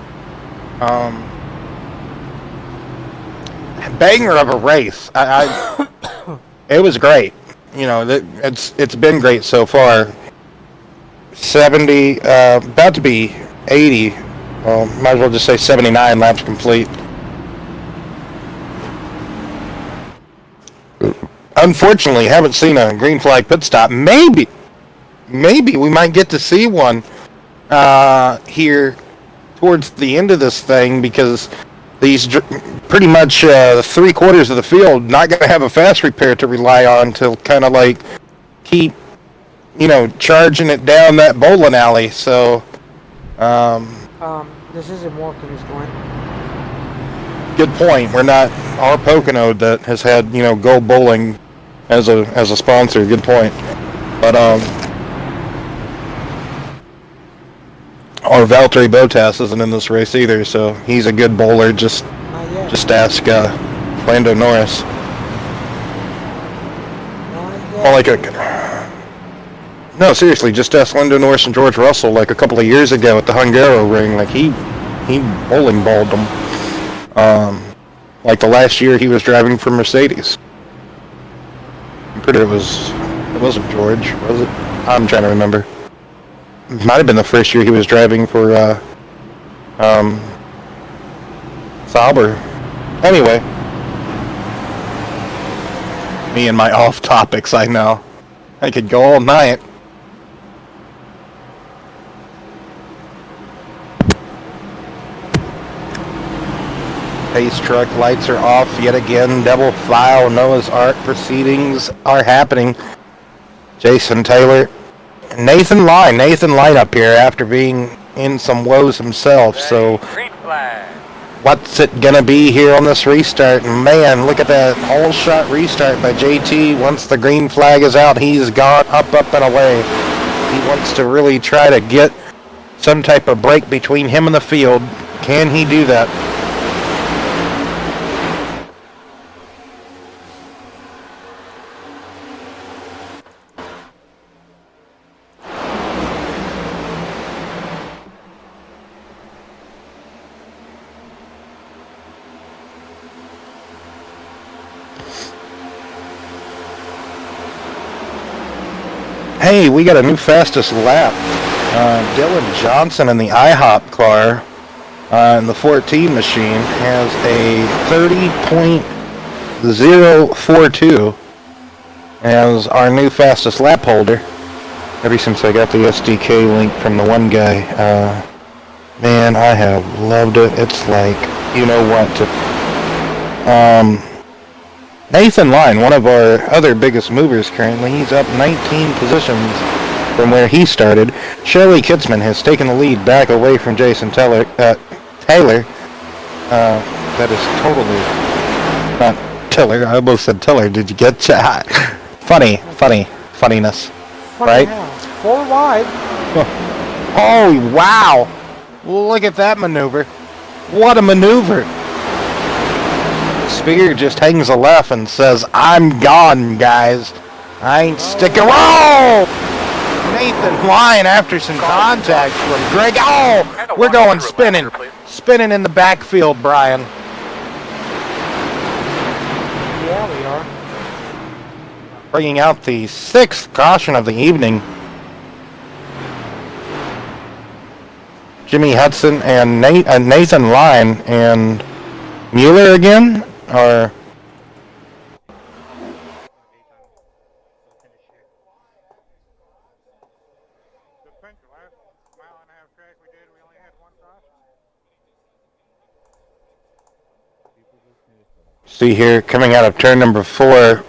Banger of a race. It was great. You know, it's been great so far. 70, about to be 80. Well, might as well just say 79 laps complete. Unfortunately, haven't seen a green flag pit stop. Maybe we might get to see one here towards the end of this thing, because these pretty much 3/4 of the field not going to have a fast repair to rely on to kind of like keep, you know, charging it down that bowling alley. So, this isn't Watkins, Glenn. Good point. We're not our Pocono that has had, you know, Go Bowling as a sponsor. Good point. But or Valtteri Bottas isn't in this race either, so he's a good bowler. Just ask Lando Norris. Well, like no, seriously, just ask Lando Norris and George Russell like a couple of years ago at the Hungaro ring. Like he bowling balled them. Like the last year he was driving for Mercedes. I'm pretty sure it wasn't George, was it? I'm trying to remember. It might have been the first year he was driving for Sauber. Anyway, me and my off topics, I know. I could go all night. Pace truck lights are off yet again. Double file Noah's Ark proceedings are happening. Jason Taylor, Nathan Line up here after being in some woes himself. So what's it gonna be here on this restart? And man, look at that whole shot restart by JT. Once the green flag is out, he's gone up and away. He wants to really try to get some type of break between him and the field. Can he do that? Hey, we got a new fastest lap. Dylan Johnson in the IHOP car And the 14 machine has a 30.042 as our new fastest lap holder. Ever since I got the SDK link from the one guy, man, I have loved it. It's like, you know what, Nathan Line, one of our other biggest movers currently, he's up 19 positions from where he started. Shirley Kitzman has taken the lead back away from Jason Taylor. That is totally not Tiller. I almost said Tiller. Did you get that? Funniness. Funny Right? How. 4 wide. Oh, wow. Look at that maneuver. What a maneuver. Spear just hangs a left and says, I'm gone, guys. I ain't sticking around. Nathan Lyon after some contact from Greg. Oh, we're going spinning. Spinning in the backfield, Brian. Yeah, we are. Bringing out the 6th caution of the evening. Jimmy Hudson and Nathan Lyon and Mueller again? Or... See here, coming out of turn number 4,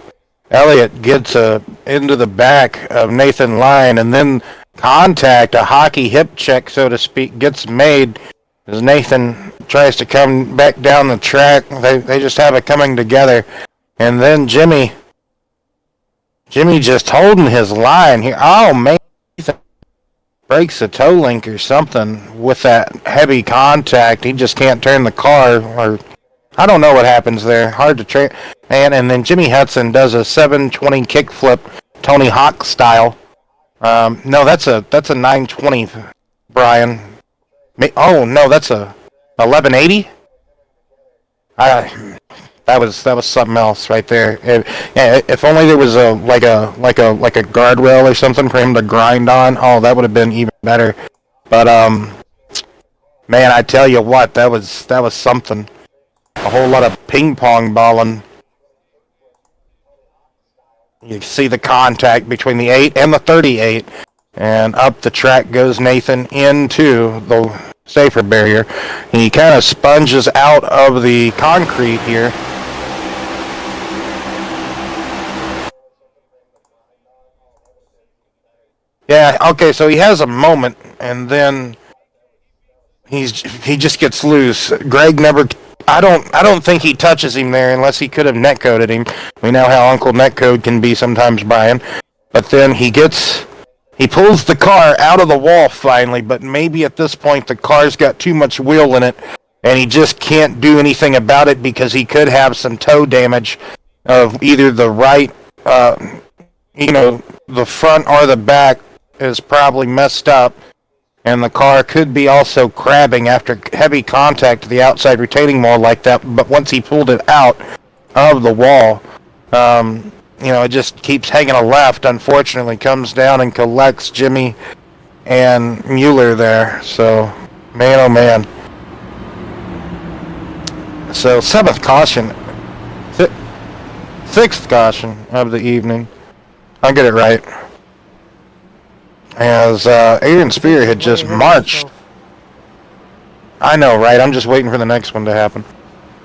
Elliott gets into the back of Nathan Lyon, and then contact, a hockey hip check, so to speak, gets made as Nathan tries to come back down the track. They just have it coming together. And then Jimmy just holding his line here. Oh, man. Nathan breaks a toe link or something with that heavy contact. He just can't turn the car, or I don't know what happens there. Hard to train. And then Jimmy Hudson does a 720 kickflip, Tony Hawk style. No, that's a 920, Brian. Oh no, that's a 1180. That was something else right there. If only there was a guardrail or something for him to grind on. Oh, that would have been even better. But man, I tell you what, that was something. A whole lot of ping pong balling. You see the contact between the 8 and the 38, and up the track goes Nathan into the safer barrier. He kind of sponges out of the concrete here. Yeah, okay, so he has a moment, and then he just gets loose. Greg never... I don't think he touches him there unless he could have netcoded him. We know how Uncle Netcode can be sometimes, Brian. But then he pulls the car out of the wall finally, but maybe at this point the car's got too much wheel in it, and he just can't do anything about it because he could have some toe damage of either the right, the front or the back is probably messed up. And the car could be also crabbing after heavy contact to the outside retaining wall like that. But once he pulled it out of the wall, it just keeps hanging a left. Unfortunately, comes down and collects Jimmy and Mueller there. So, man, oh man. So, 7th caution. 6th caution of the evening. I'll get it right. As Aaron Spear had just marched. I know, right? I'm just waiting for the next one to happen.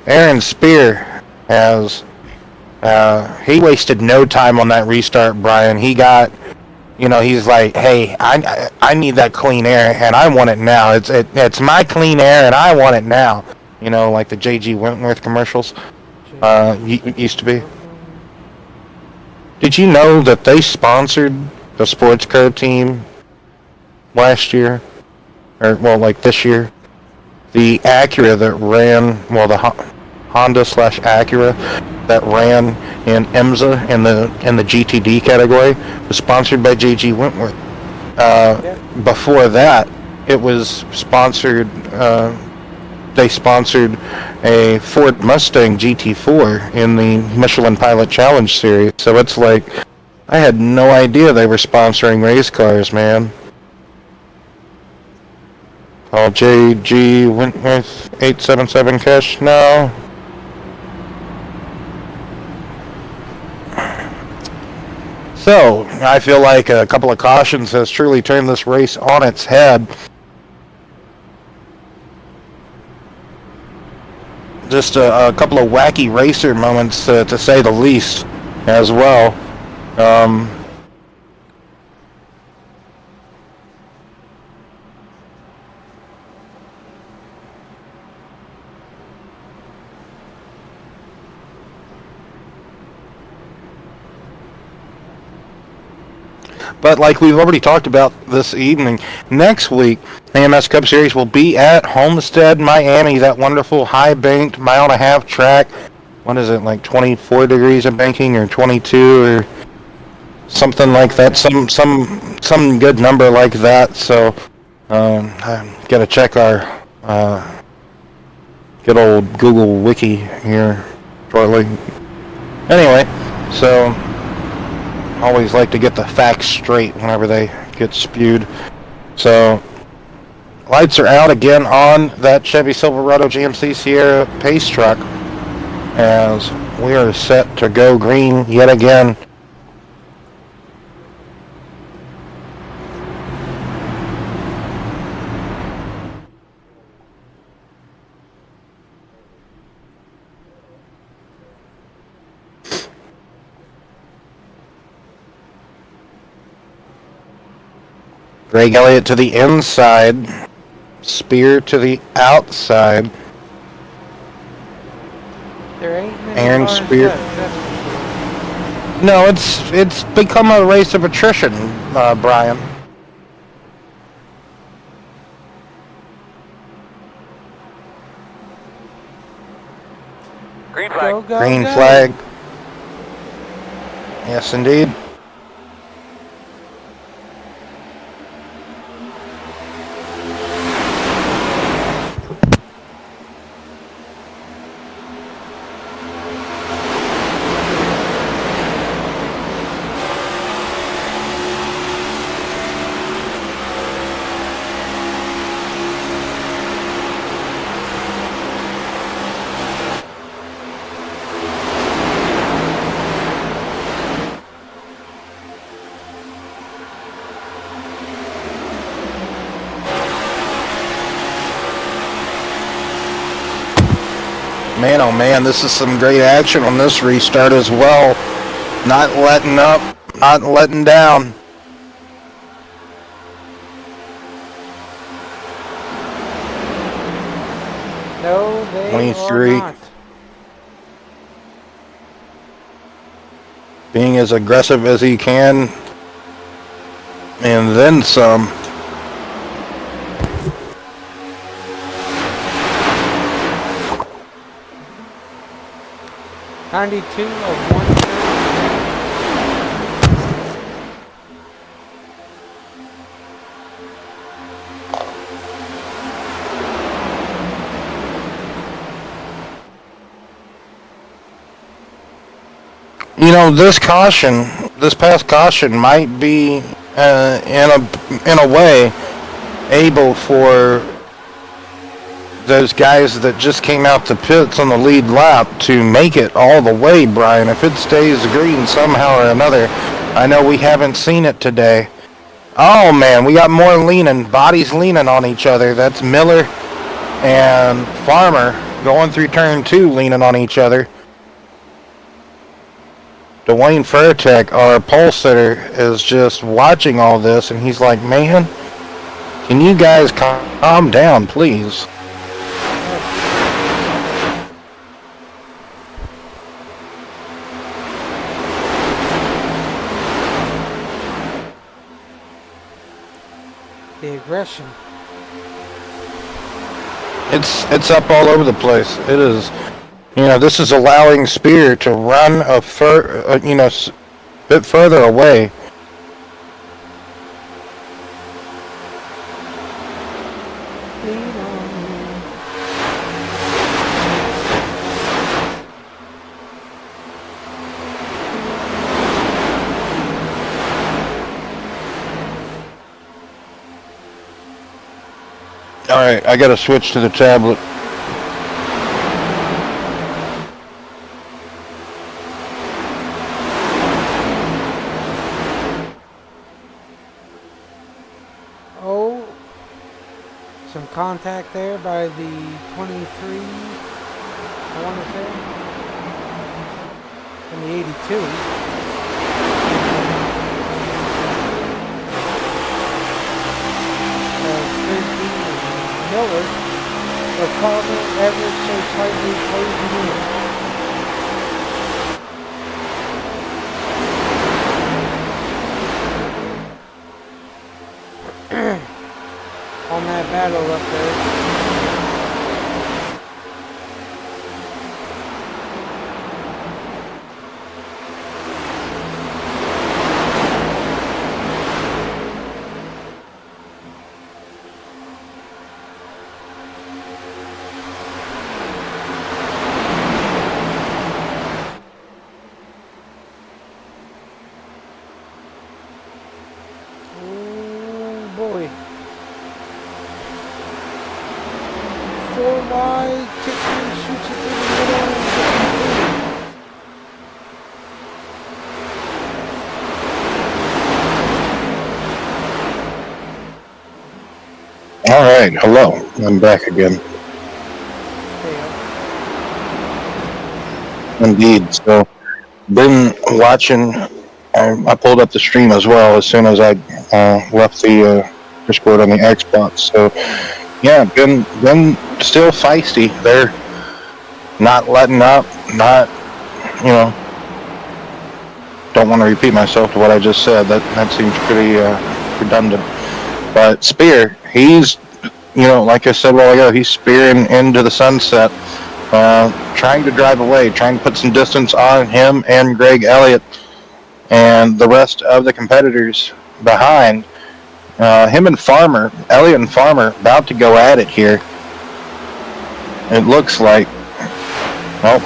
Aaron Spear has... he wasted no time on that restart, Brian. He got... he's like, hey, I need that clean air, and I want it now. It's my clean air, and I want it now. Like the J.G. Wentworth commercials used to be. Did you know that they sponsored the sports car team last year, or this year, the Acura that ran, the Honda/Acura that ran in IMSA in the GTD category was sponsored by J.G. Wentworth. Before that, it was sponsored. They sponsored a Ford Mustang GT4 in the Michelin Pilot Challenge series. So it's like, I had no idea they were sponsoring race cars, man. JG Wentworth 877 cash now. So, I feel like a couple of cautions has truly turned this race on its head. Just a couple of wacky racer moments, to say the least, as well. But like we've already talked about this evening, next week, AMS Cup Series will be at Homestead, Miami, that wonderful high-banked mile-and-a-half track. What is it, like 24 degrees of banking or 22 or something like that? Some good number like that. So I gotta check our good old Google Wiki here shortly. Anyway, so always like to get the facts straight whenever they get spewed. So lights are out again on that Chevy Silverado GMC Sierra pace truck as we are set to go green yet again. Greg Elliott to the inside. Spear to the outside. There ain't many Aaron cars Spear. left, that's for sure. No, it's become a race of attrition, Brian. Green flag. Go, go, Green go. flag. Yes, indeed. Man, oh man, this is some great action on this restart as well. Not letting up, not letting down. No, they 23. are not. Being as aggressive as he can, and then some. '92 of 130. You know, this past caution might be, in a way, able for those guys that just came out to pits on the lead lap to make it all the way, Brian. If it stays green somehow or another, I know we haven't seen it today. Oh man, we got more leaning, bodies leaning on each other. That's Miller and Farmer going through turn 2, leaning on each other. Dwayne Furtek, our pole sitter, is just watching all this, and he's like, man, can you guys calm down, please? The aggression. It's up all over the place. It is, this is allowing Spear to run a bit further away. All right, I got to switch to the tablet. Oh, some contact there by the 23, I want to say, and the 82. Frisbee and Miller, but Farmer ever so slightly closing in. On that battle up there. Oh boy. 4 wide, Kitchen shoots it through the middle. All right, hello. I'm back again. Indeed. So, been watching. I pulled up the stream as well as soon as I left the Discord on the Xbox. So, yeah, been still feisty. They're not letting up. Not, you know. Don't want to repeat myself to what I just said. That seems pretty redundant. But Spear, he's, like I said a while ago, he's spearing into the sunset, trying to drive away, trying to put some distance on him and Greg Elliott and the rest of the competitors behind. Him and Farmer, Elliott and Farmer, about to go at it here. It looks like, well,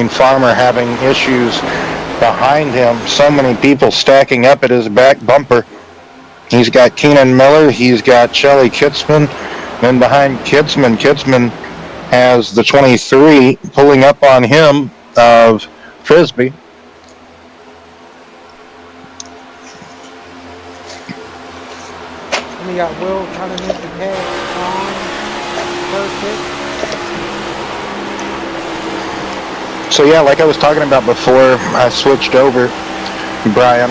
Farmer having issues behind him. So many people stacking up at his back bumper. He's got Keenan Miller. He's got Shelly Kitzman. Then behind Kitzman has the 23 pulling up on him of Frisbee. And we got Will trying to make the pass on Burkett. So yeah, like I was talking about before I switched over, Brian,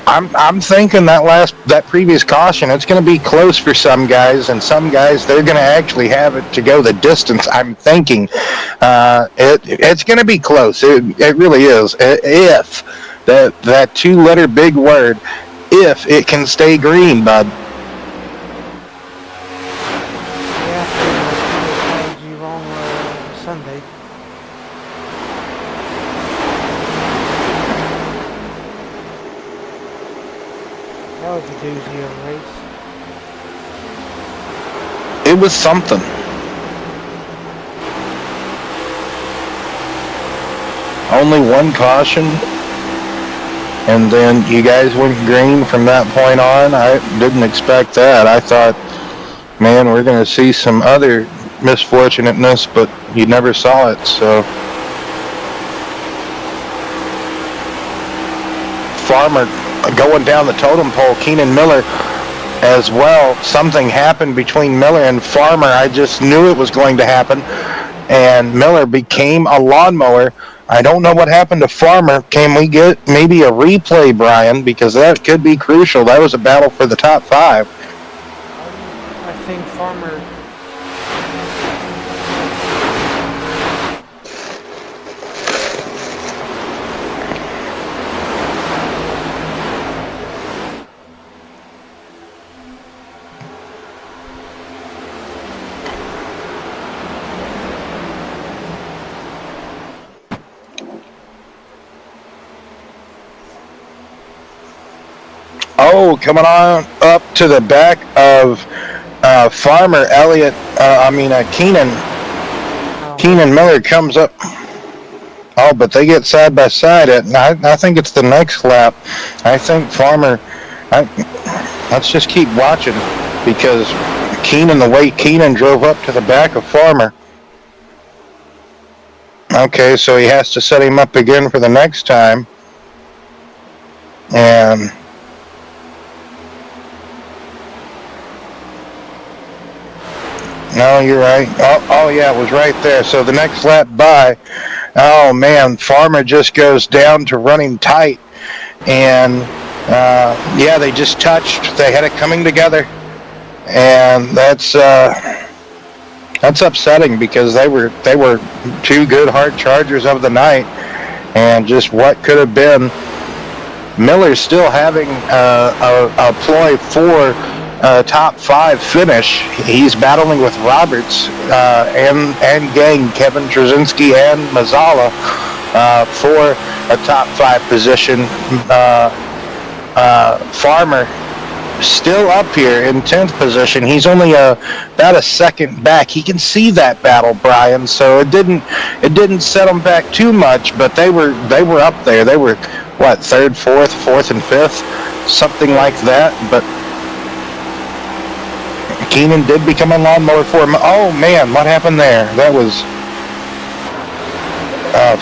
I'm thinking that previous caution, it's going to be close for some guys, and some guys, they're going to actually have it to go the distance. I'm thinking it's going to be close. It really is. If that 2-letter big word, if it can stay green, bud. Yeah, I told you wrong Sunday. That was a doozy of a race. It was something. Only one caution, and then you guys went green from that point on. I didn't expect that. I thought, man, we're going to see some other misfortunateness, but you never saw it, so. Farmer going down the totem pole, Keenan Miller as well. Something happened between Miller and Farmer. I just knew it was going to happen, and Miller became a lawnmower. I don't know what happened to Farmer. Can we get maybe a replay, Brian? Because that could be crucial. That was a battle for the top 5. I think Farmer... Oh, coming on up to the back of Farmer, Elliott, Keenan. Keenan Miller comes up. Oh, but they get side by side. I think it's the next lap. I think Farmer. Let's just keep watching because the way Keenan drove up to the back of Farmer. Okay, so he has to set him up again for the next time. And no, you're right. Oh, yeah, it was right there. So the next lap by, oh man, Farmer just goes down to running tight. And yeah, they just touched. They had it coming together. And that's upsetting because they were two good hard chargers of the night. And just what could have been. Miller's still having a ploy for top 5 finish. He's battling with Roberts and gang, Kevin Trzynski and Mazzala for a top 5 position. Farmer still up here in 10th position. He's only about a second back. He can see that battle, Brian. So it didn't set them back too much, but they were up there. They were what, 3rd, 4th, and 5th, something like that. But Keenan did become a lawnmower for him. Oh man, what happened there? That was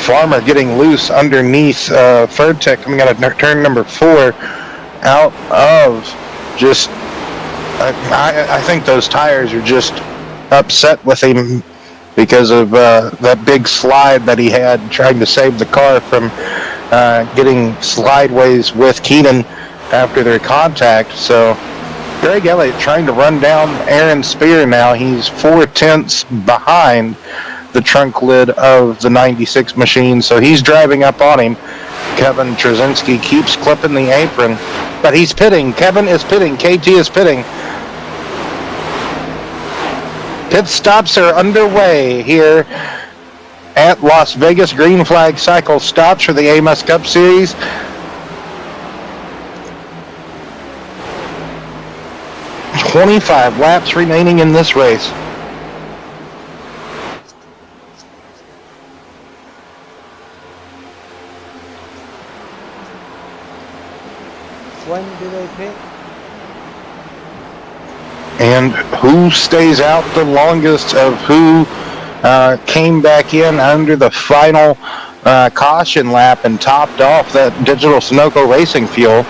Farmer getting loose underneath Ferdtech coming out of turn number 4, out of just. I think those tires are just upset with him because of that big slide that he had trying to save the car from getting slideways with Keenan after their contact. So Greg Elliott trying to run down Aaron Spear now. He's 4/10 behind the trunk lid of the 96 machine, so he's driving up on him. Kevin Trzynski keeps clipping the apron, but he's pitting. Kevin is pitting. KT is pitting. Pit stops are underway here at Las Vegas. Green flag cycle stops for the AMS Cup Series. "25 laps remaining in this race." When do they pit? And who stays out the longest of who came back in under the final caution lap and topped off that digital Sunoco racing fuel.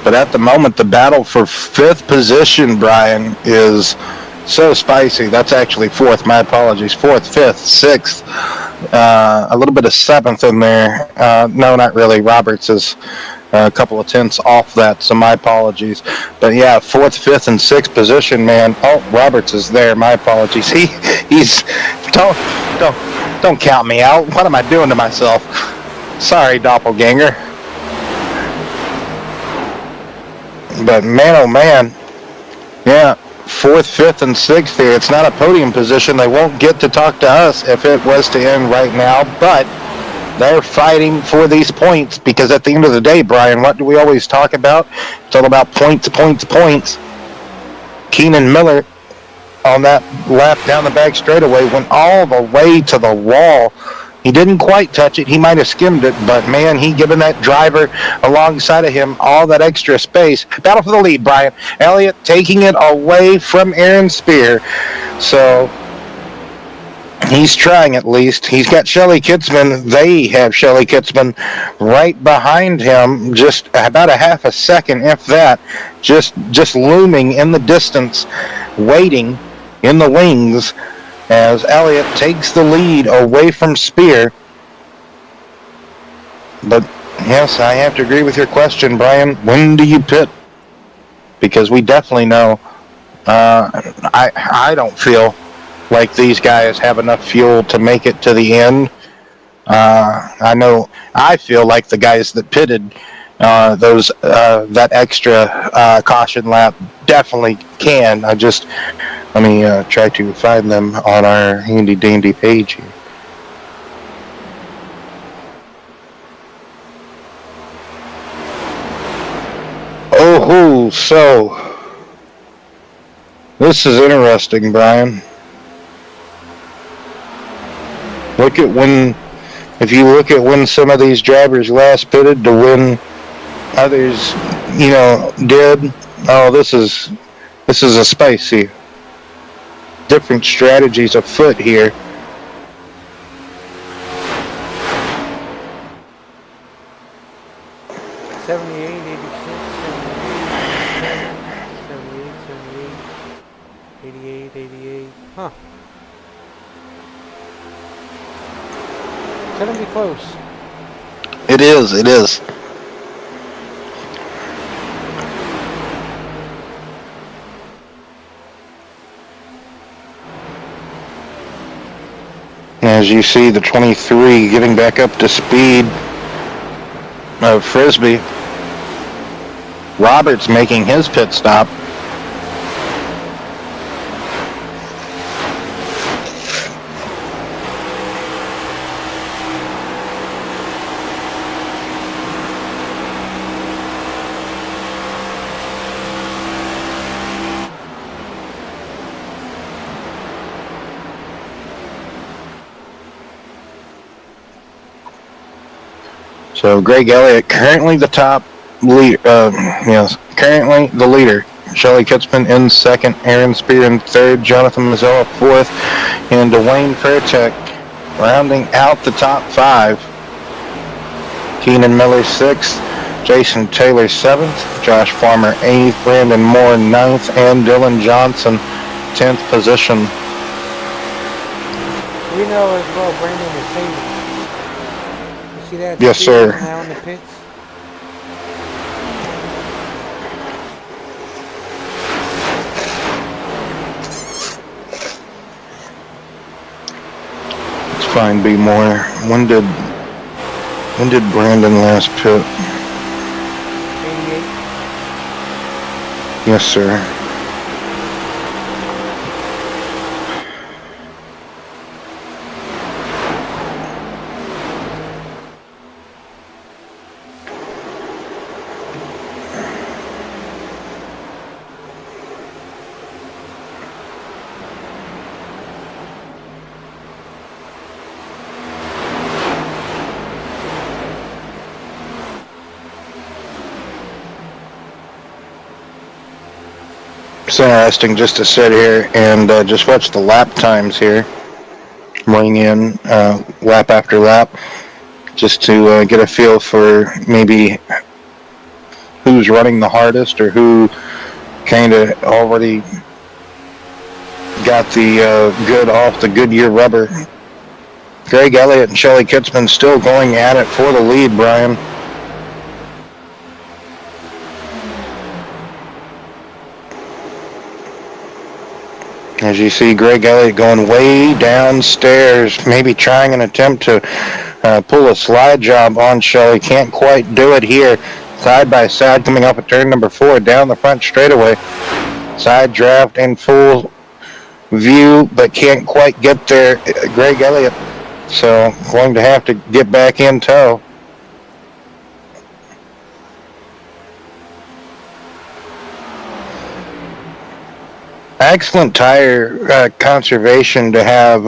But at the moment, the battle for 5th position, Brian, is so spicy. That's actually 4th. My apologies. 4th, 5th, 6th. A little bit of 7th in there. No, not really. Roberts is a couple of tenths off that, so my apologies. But yeah, 4th, 5th, and 6th position, man. Oh, Roberts is there. My apologies. He's don't count me out. What am I doing to myself? Sorry, doppelganger. But man, oh man, yeah, 4th, 5th, and 6th here. It's not a podium position. They won't get to talk to us if it was to end right now, but they're fighting for these points because at the end of the day, Brian, what do we always talk about? It's all about points, points, points. Keenan Miller on that lap down the back straightaway went all the way to the wall. He didn't quite touch it. He might have skimmed it, but man, he given that driver alongside of him all that extra space. Battle for the lead, Brian. Elliott taking it away from Aaron Spear. So he's trying at least. He's got Shelly Kitzman. They have Shelly Kitzman right behind him, just about a half a second, if that, just looming in the distance, waiting in the wings, as Elliott takes the lead away from Spear. But yes, I have to agree with your question, Brian. When do you pit? Because we definitely know. I don't feel like these guys have enough fuel to make it to the end. I know. I feel like the guys that pitted that extra caution lap definitely can. Let me try to find them on our handy dandy page here. Oh, so this is interesting, Brian. If you look at when some of these drivers last pitted to when others, did. Oh, this is a spicy. Different strategies afoot here. Huh. It's gonna be close. It is. It is. As you see, the 23 getting back up to speed of Frisbee. Roberts making his pit stop. So Greg Elliott currently the top lead. Currently the leader. Shelly Kitzman in second, Aaron Spear in third, Jonathan Mazzella fourth, and Dwayne Faircheck rounding out the top five. Keenan Miller sixth, Jason Taylor seventh, Josh Farmer eighth, Brandon Moore ninth, and Dylan Johnson 10th position. We know as well Brandon is saving. You see that? Yes, sir. Now in the pits. Let's find B Moore. When did Brandon last pit? 88. Yes, sir. It's interesting just to sit here and just watch the lap times here, ring in lap after lap, just to get a feel for maybe who's running the hardest or who kind of already got the good off the Goodyear rubber. Greg Elliott and Shelly Kitzman still going at it for the lead, Brian. As you see, Greg Elliott going way downstairs, maybe trying an attempt to pull a slide job on Shelly. Can't quite do it here. Side by side coming up at turn number 4 down the front straightaway. Side draft in full view, but can't quite get there, Greg Elliott. So going to have to get back in tow. Excellent tire conservation to have,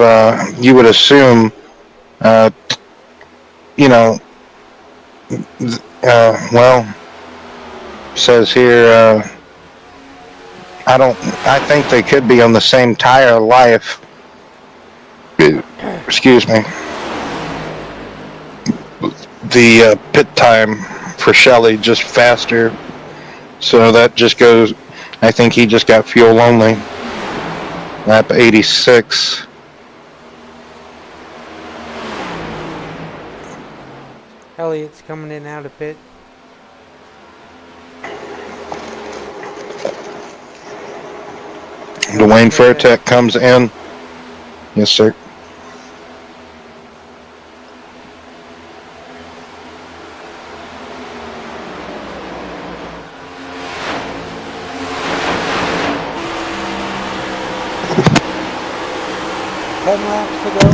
you would assume, says here, I think they could be on the same tire life. Excuse me. The pit time for Shelly just faster. So that just goes, I think he just got fuel only. Lap 86. Elliott's coming in out of pit. Dwayne Fairtech comes in. Yes, sir. 10 laps to go.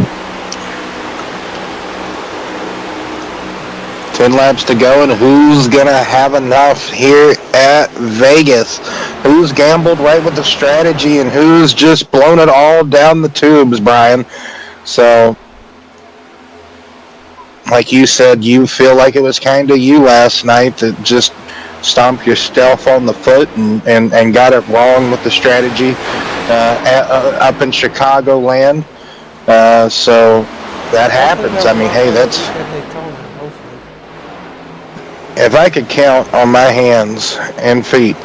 10 laps to go, and who's going to have enough here at Vegas? Who's gambled right with the strategy, and who's just blown it all down the tubes, Brian? So, like you said, you feel like it was kind of you last night that just stomped yourself on the foot and got it wrong with the strategy up in Chicagoland. So that Hopefully happens. they'll I mean, hey, follow that's... at Daytona, hopefully. If I could count on my hands and feet,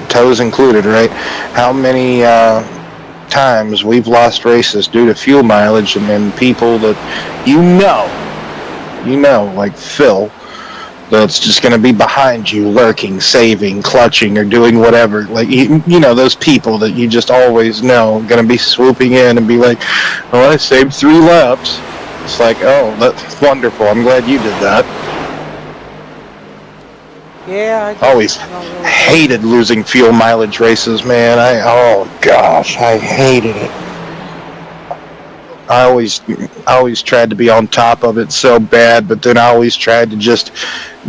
toes included, right, how many times we've lost races due to fuel mileage and people that like Phil, that's just going to be behind you, lurking, saving, clutching, or doing whatever. Like, those people that you just always know going to be swooping in and be like, oh, I saved 3 laps. It's like, oh, that's wonderful. I'm glad you did that. Yeah, I just Always don't really hated losing fuel mileage races, man. Oh gosh, I hated it. I always tried to be on top of it so bad, but then I always tried to just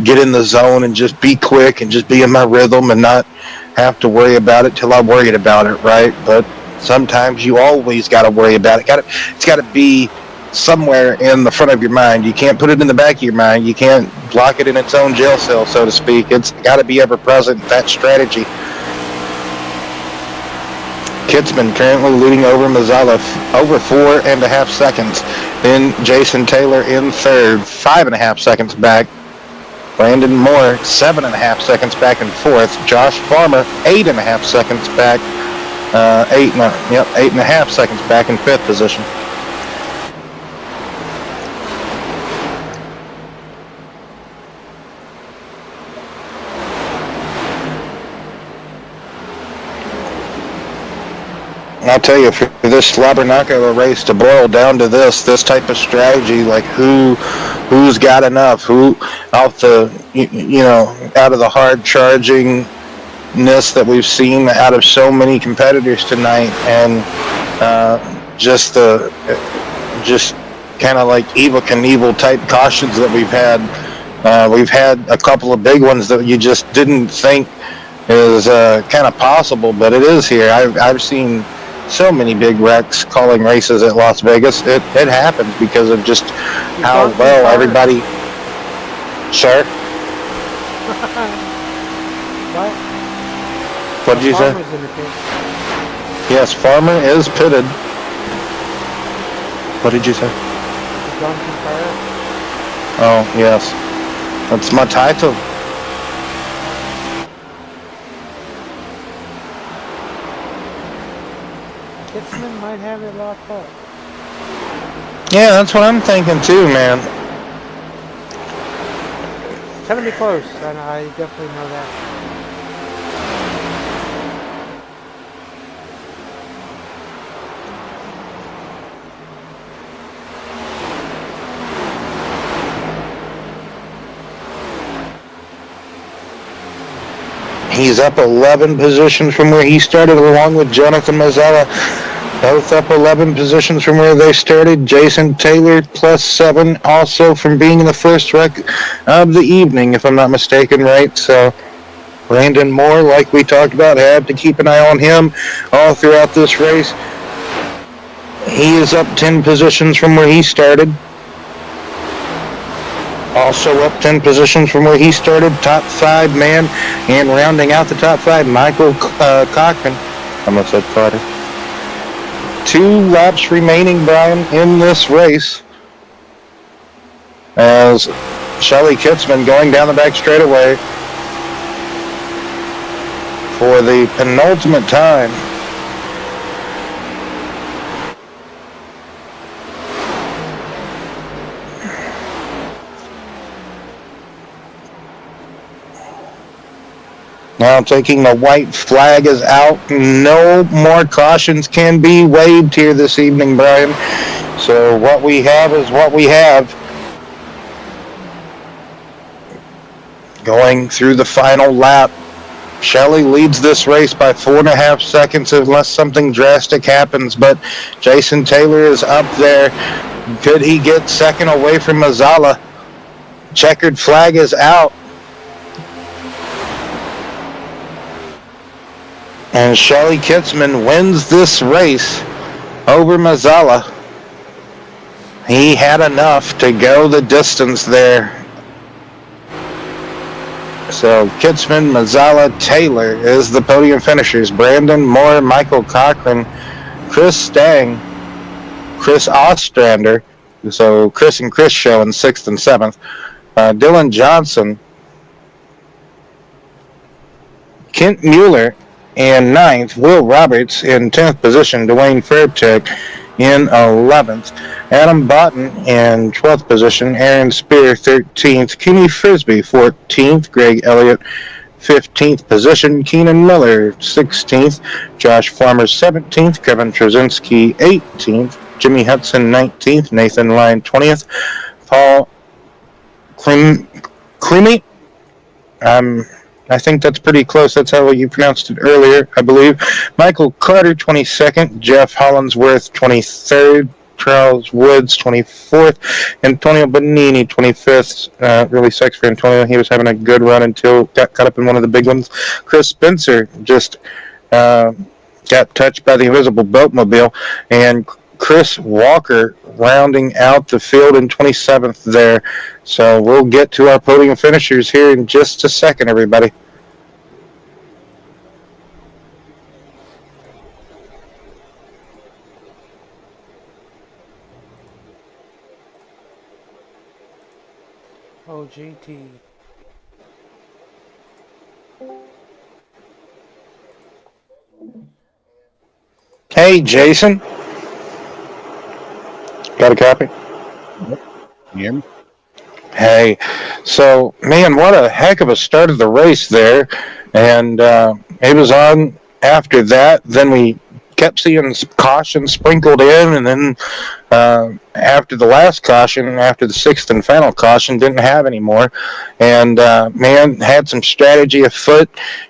get in the zone and just be quick and just be in my rhythm and not have to worry about it till I'm worried about it, right? But sometimes you always got to worry about it. It's got to be somewhere in the front of your mind. You can't put it in the back of your mind. You can't block it in its own jail cell, so to speak. It's got to be ever present, that strategy. Kitzman currently leading over Mazzella over 4.5 seconds. Then Jason Taylor in third, 5.5 seconds back. Brandon Moore, 7.5 seconds back in fourth. Josh Farmer, 8.5 seconds back. 8.5 seconds back in fifth position. I'll tell you, for this Slobberknocker race to boil down to this type of strategy, like who's got enough, who out of the hard chargingness that we've seen out of so many competitors tonight, and just kind of like Evel Knievel type cautions that we've had. We've had a couple of big ones that you just didn't think is kind of possible, but it is here. I've seen so many big wrecks calling races at Las Vegas. It happens because of just how well everybody... Sir? What did you say? Yes, Farmer is pitted. What did you say? Oh, yes. That's my title. Kitzman might have it locked up. Yeah, that's what I'm thinking too, man. It's going to be close, and I definitely know that. He's up 11 positions from where he started, along with Jonathan Mazzella. Both up 11 positions from where they started. Jason Taylor +7, also from being in the first wreck of the evening, if I'm not mistaken, right? So Brandon Moore, like we talked about, had to keep an eye on him all throughout this race. He is up 10 positions from where he started. Also up 10 positions from where he started, top 5 man, and rounding out the top 5, Michael Cochran. I almost said Carter. 2 laps remaining, Brian, in this race, as Shelly Kitzman going down the back straightaway for the penultimate time. Now taking the white flag is out. No more cautions can be waived here this evening, Brian. So what we have is what we have. Going through the final lap Shelley leads this race by 4.5 seconds unless something drastic happens, but Jason Taylor is up there. Could he get second away from Mazzala? Checkered flag is out. And Shelley Kitzman wins this race over Mazzala. He had enough to go the distance there. So Kitzman, Mazzala, Taylor is the podium finishers. Brandon Moore, Michael Cochran, Chris Stang, Chris Ostrander. So Chris and Chris show in 6th and 7th. Dylan Johnson, Kent Mueller in 9th. Will Roberts in 10th position. Dwayne Fairtech in 11th. Adam Botten in 12th position. Aaron Spear 13th. Kenny Frisbee 14th. Greg Elliott 15th position. Keenan Miller 16th. Josh Farmer 17th. Kevin Trzynski 18th. Jimmy Hudson 19th. Nathan Lyon 20th. Paul Creamy. I think that's pretty close. That's how you pronounced it earlier, I believe. Michael Carter, 22nd. Jeff Hollinsworth, 23rd. Charles Woods, 24th. Antonio Bonini, 25th. Really sucks for Antonio. He was having a good run until got caught up in one of the big ones. Chris Spencer just got touched by the invisible boatmobile. And Chris Walker rounding out the field in 27th there. So we'll get to our podium finishers here in just a second, everybody. Oh, JT. Hey, Jason. Got a copy? Yeah. Hey, so, man, what a heck of a start of the race there. And it was on after that. Then we kept seeing caution sprinkled in. And then after the last caution, after the 6th and final caution, didn't have any more. And, man, had some strategy afoot.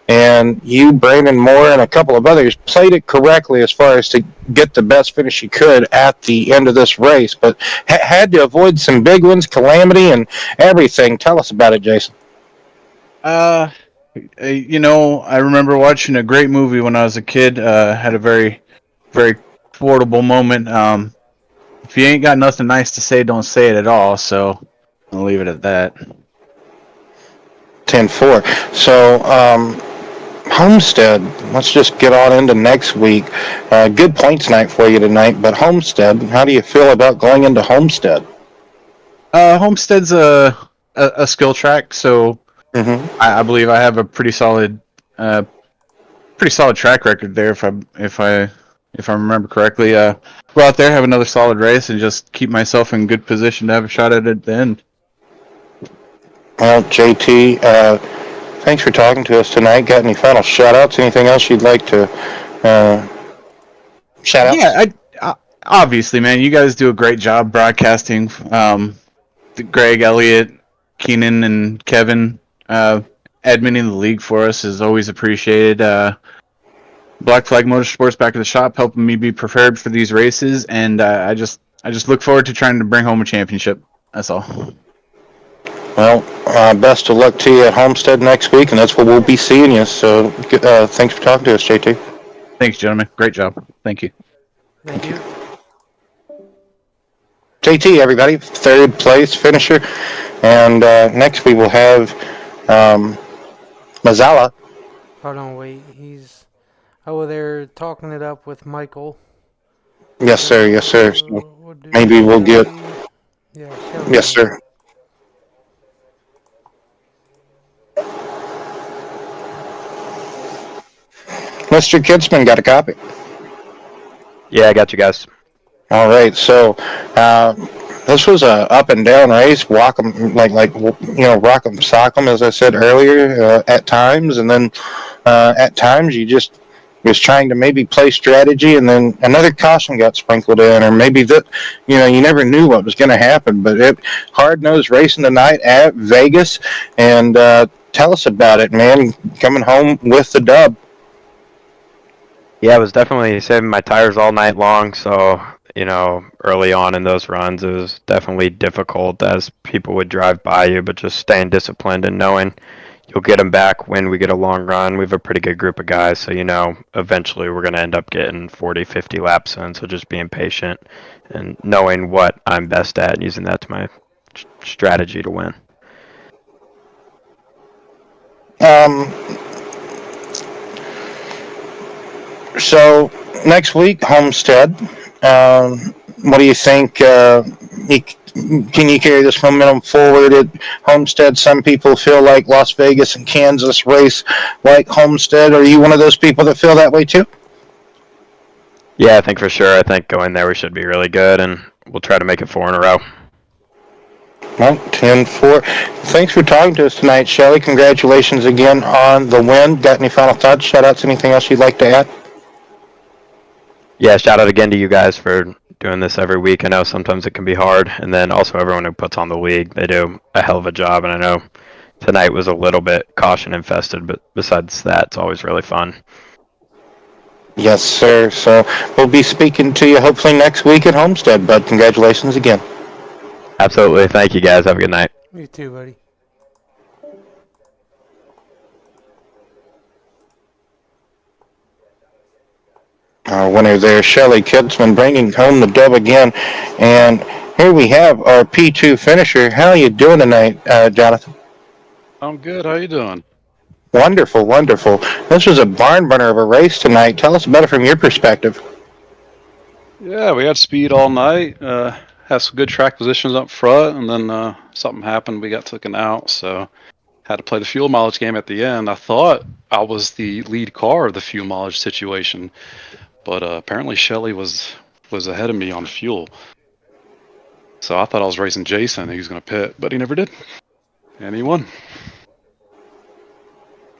And you, Brandon Moore, and a couple of others played it correctly as far as to get the best finish you could at the end of this race. But had to avoid some big ones, calamity, and everything. Tell us about it, Jason. I remember watching a great movie when I was a kid. Had a very, very quotable moment. If you ain't got nothing nice to say, don't say it at all. So I'll leave it at that. 10-4. So, Homestead, let's just get on into next week. Good points night for you tonight, but Homestead, how do you feel about going into Homestead? Homestead's a skill track, so Mm-hmm. I believe I have a pretty solid track record there. If I remember correctly, go out there, have another solid race, and just keep myself in good position to have a shot at it at the end. Well, JT, thanks for talking to us tonight. Got any final shout-outs? Anything else you'd like to shout out? Yeah, obviously, man, you guys do a great job broadcasting. Greg, Elliott, Keenan, and Kevin admitting the league for us is always appreciated. Black Flag Motorsports back at the shop, helping me be prepared for these races, and I just look forward to trying to bring home a championship. That's all. Well, best of luck to you at Homestead next week, and that's where we'll be seeing you. So, thanks for talking to us, JT. Thanks, gentlemen. Great job. Thank you. Thank you. JT, everybody, 3rd place finisher, and next we will have Mazzala. Hold on, wait. He's over there talking it up with Michael. Yes, sir. Yes, sir. So maybe we'll get. Yes, sir. Mr. Kidsman got a copy. Yeah, I got you guys. All right, so this was a up and down race, walk 'em like rock 'em, sock 'em, as I said earlier, at times, and then at times you just was trying to maybe play strategy, and then another caution got sprinkled in, or maybe that you never knew what was going to happen. But hard nosed racing tonight at Vegas, and Tell us about it, man. Coming home with the dub. Yeah, I was definitely saving my tires all night long. So, early on in those runs, it was definitely difficult as people would drive by you, but just staying disciplined and knowing you'll get them back when we get a long run. We have a pretty good group of guys. So, eventually we're going to end up getting 40, 50 laps in. So just being patient and knowing what I'm best at and using that to my strategy to win. Um, so next week, Homestead. What do you think? Can you carry this momentum forward at Homestead? Some people feel like Las Vegas and Kansas race like Homestead. Are you one of those people that feel that way too? Yeah, I think for sure. I think going there we should be really good, and we'll try to make it 4 in a row. Well, 10-4. Thanks for talking to us tonight, Shelly. Congratulations again on the win. Got any final thoughts, shout-outs, anything else you'd like to add? Yeah, shout out again to you guys for doing this every week. I know sometimes it can be hard, and then also everyone who puts on the league. They do a hell of a job, and I know tonight was a little bit caution infested, but besides that, it's always really fun. Yes, sir. So we'll be speaking to you hopefully next week at Homestead, bud. Congratulations again. Absolutely. Thank you, guys. Have a good night. You too, buddy. Our winner there, Shelly Kidsman, bringing home the dub again. And here we have our P2 finisher. How are you doing tonight, Jonathan? I'm good. How you doing? Wonderful, wonderful. This was a barn burner of a race tonight. Tell us about it from your perspective. Yeah, we had speed all night. Had some good track positions up front, and then something happened. We got taken out, so had to play the fuel mileage game at the end. I thought I was the lead car of the fuel mileage situation, but apparently Shelly was ahead of me on fuel. So I thought I was racing Jason. He was going to pit, but he never did, and he won.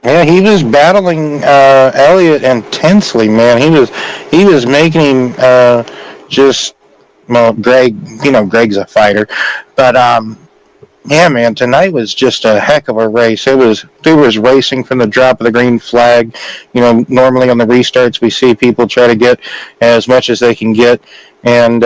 Yeah, he was battling Elliott intensely, man. He was making him just Greg. Greg's a fighter, but yeah, man. Tonight was just a heck of a race. There was racing from the drop of the green flag. Normally on the restarts we see people try to get as much as they can get, and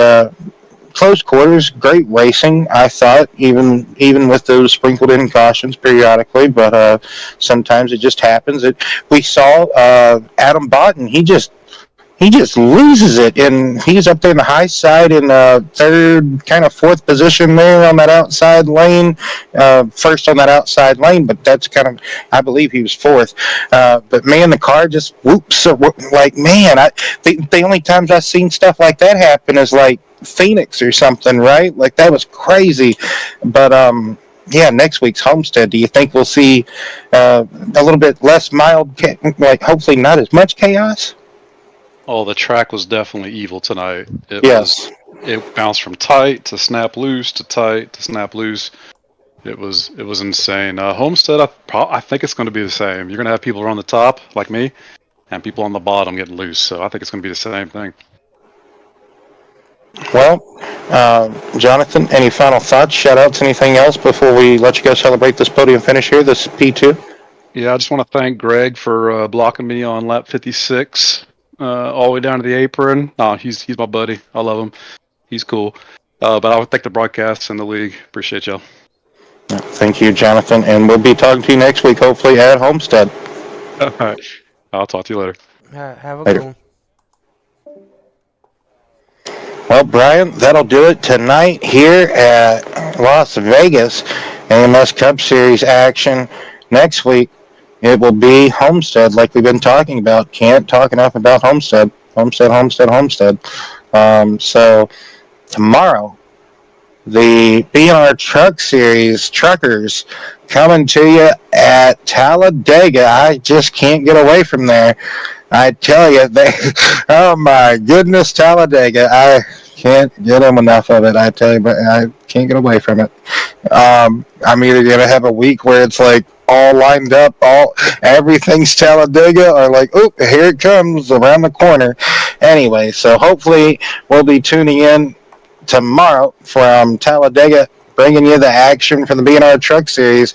close quarters, great racing. I thought, even with those sprinkled in cautions periodically, but sometimes it just happens. We saw Adam Botten. He just loses it, and he's up there in the high side in third, kind of fourth position there on that outside lane, first on that outside lane, but that's kind of, I believe he was fourth. But man, the car just whoops, like, man, the only times I've seen stuff like that happen is like Phoenix or something, right? Like, that was crazy. But yeah, next week's Homestead, do you think we'll see a little bit less mild, like hopefully not as much chaos? Oh, the track was definitely evil tonight. Yes. It bounced from tight to snap loose to tight to snap loose. It was insane. Homestead, I think it's going to be the same. You're going to have people around the top, like me, and people on the bottom getting loose. So I think it's going to be the same thing. Well, Jonathan, any final thoughts, shout-outs, anything else before we let you guys celebrate this podium finish here, this P2? Yeah, I just want to thank Greg for blocking me on lap 56. All the way down to the apron. No, he's my buddy. I love him. He's cool. But I would thank the broadcast and the league. Appreciate y'all. Thank you, Jonathan. And we'll be talking to you next week, hopefully at Homestead. All right. I'll talk to you later. Have a Later. good one. Well, Brian, that'll do it tonight here at Las Vegas. AMS Cup Series action. Next week, it will be Homestead, like we've been talking about. Can't talk enough about Homestead. Homestead. So tomorrow, the B&R Truck Series truckers coming to you at Talladega. I just can't get away from there. I tell you, oh my goodness, Talladega. I can't get them enough of it. I tell you, but I can't get away from it. I'm either going to have a week where it's like all lined up, everything's Talladega, or like, oh, here it comes around the corner. Anyway, so hopefully we'll be tuning in tomorrow from Talladega, bringing you the action from the B&R Truck Series.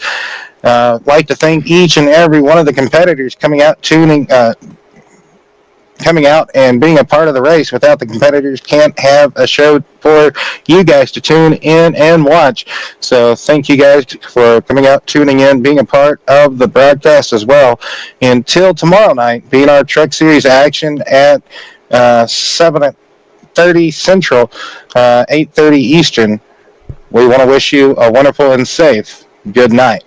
Like to thank each and every one of the competitors coming out, coming out and being a part of the race. Without the competitors, can't have a show for you guys to tune in and watch. So thank you guys for coming out, tuning in, being a part of the broadcast as well. Until tomorrow night, being our Truck Series action at 7:30 Central, 8:30 Eastern. We want to wish you a wonderful and safe good night.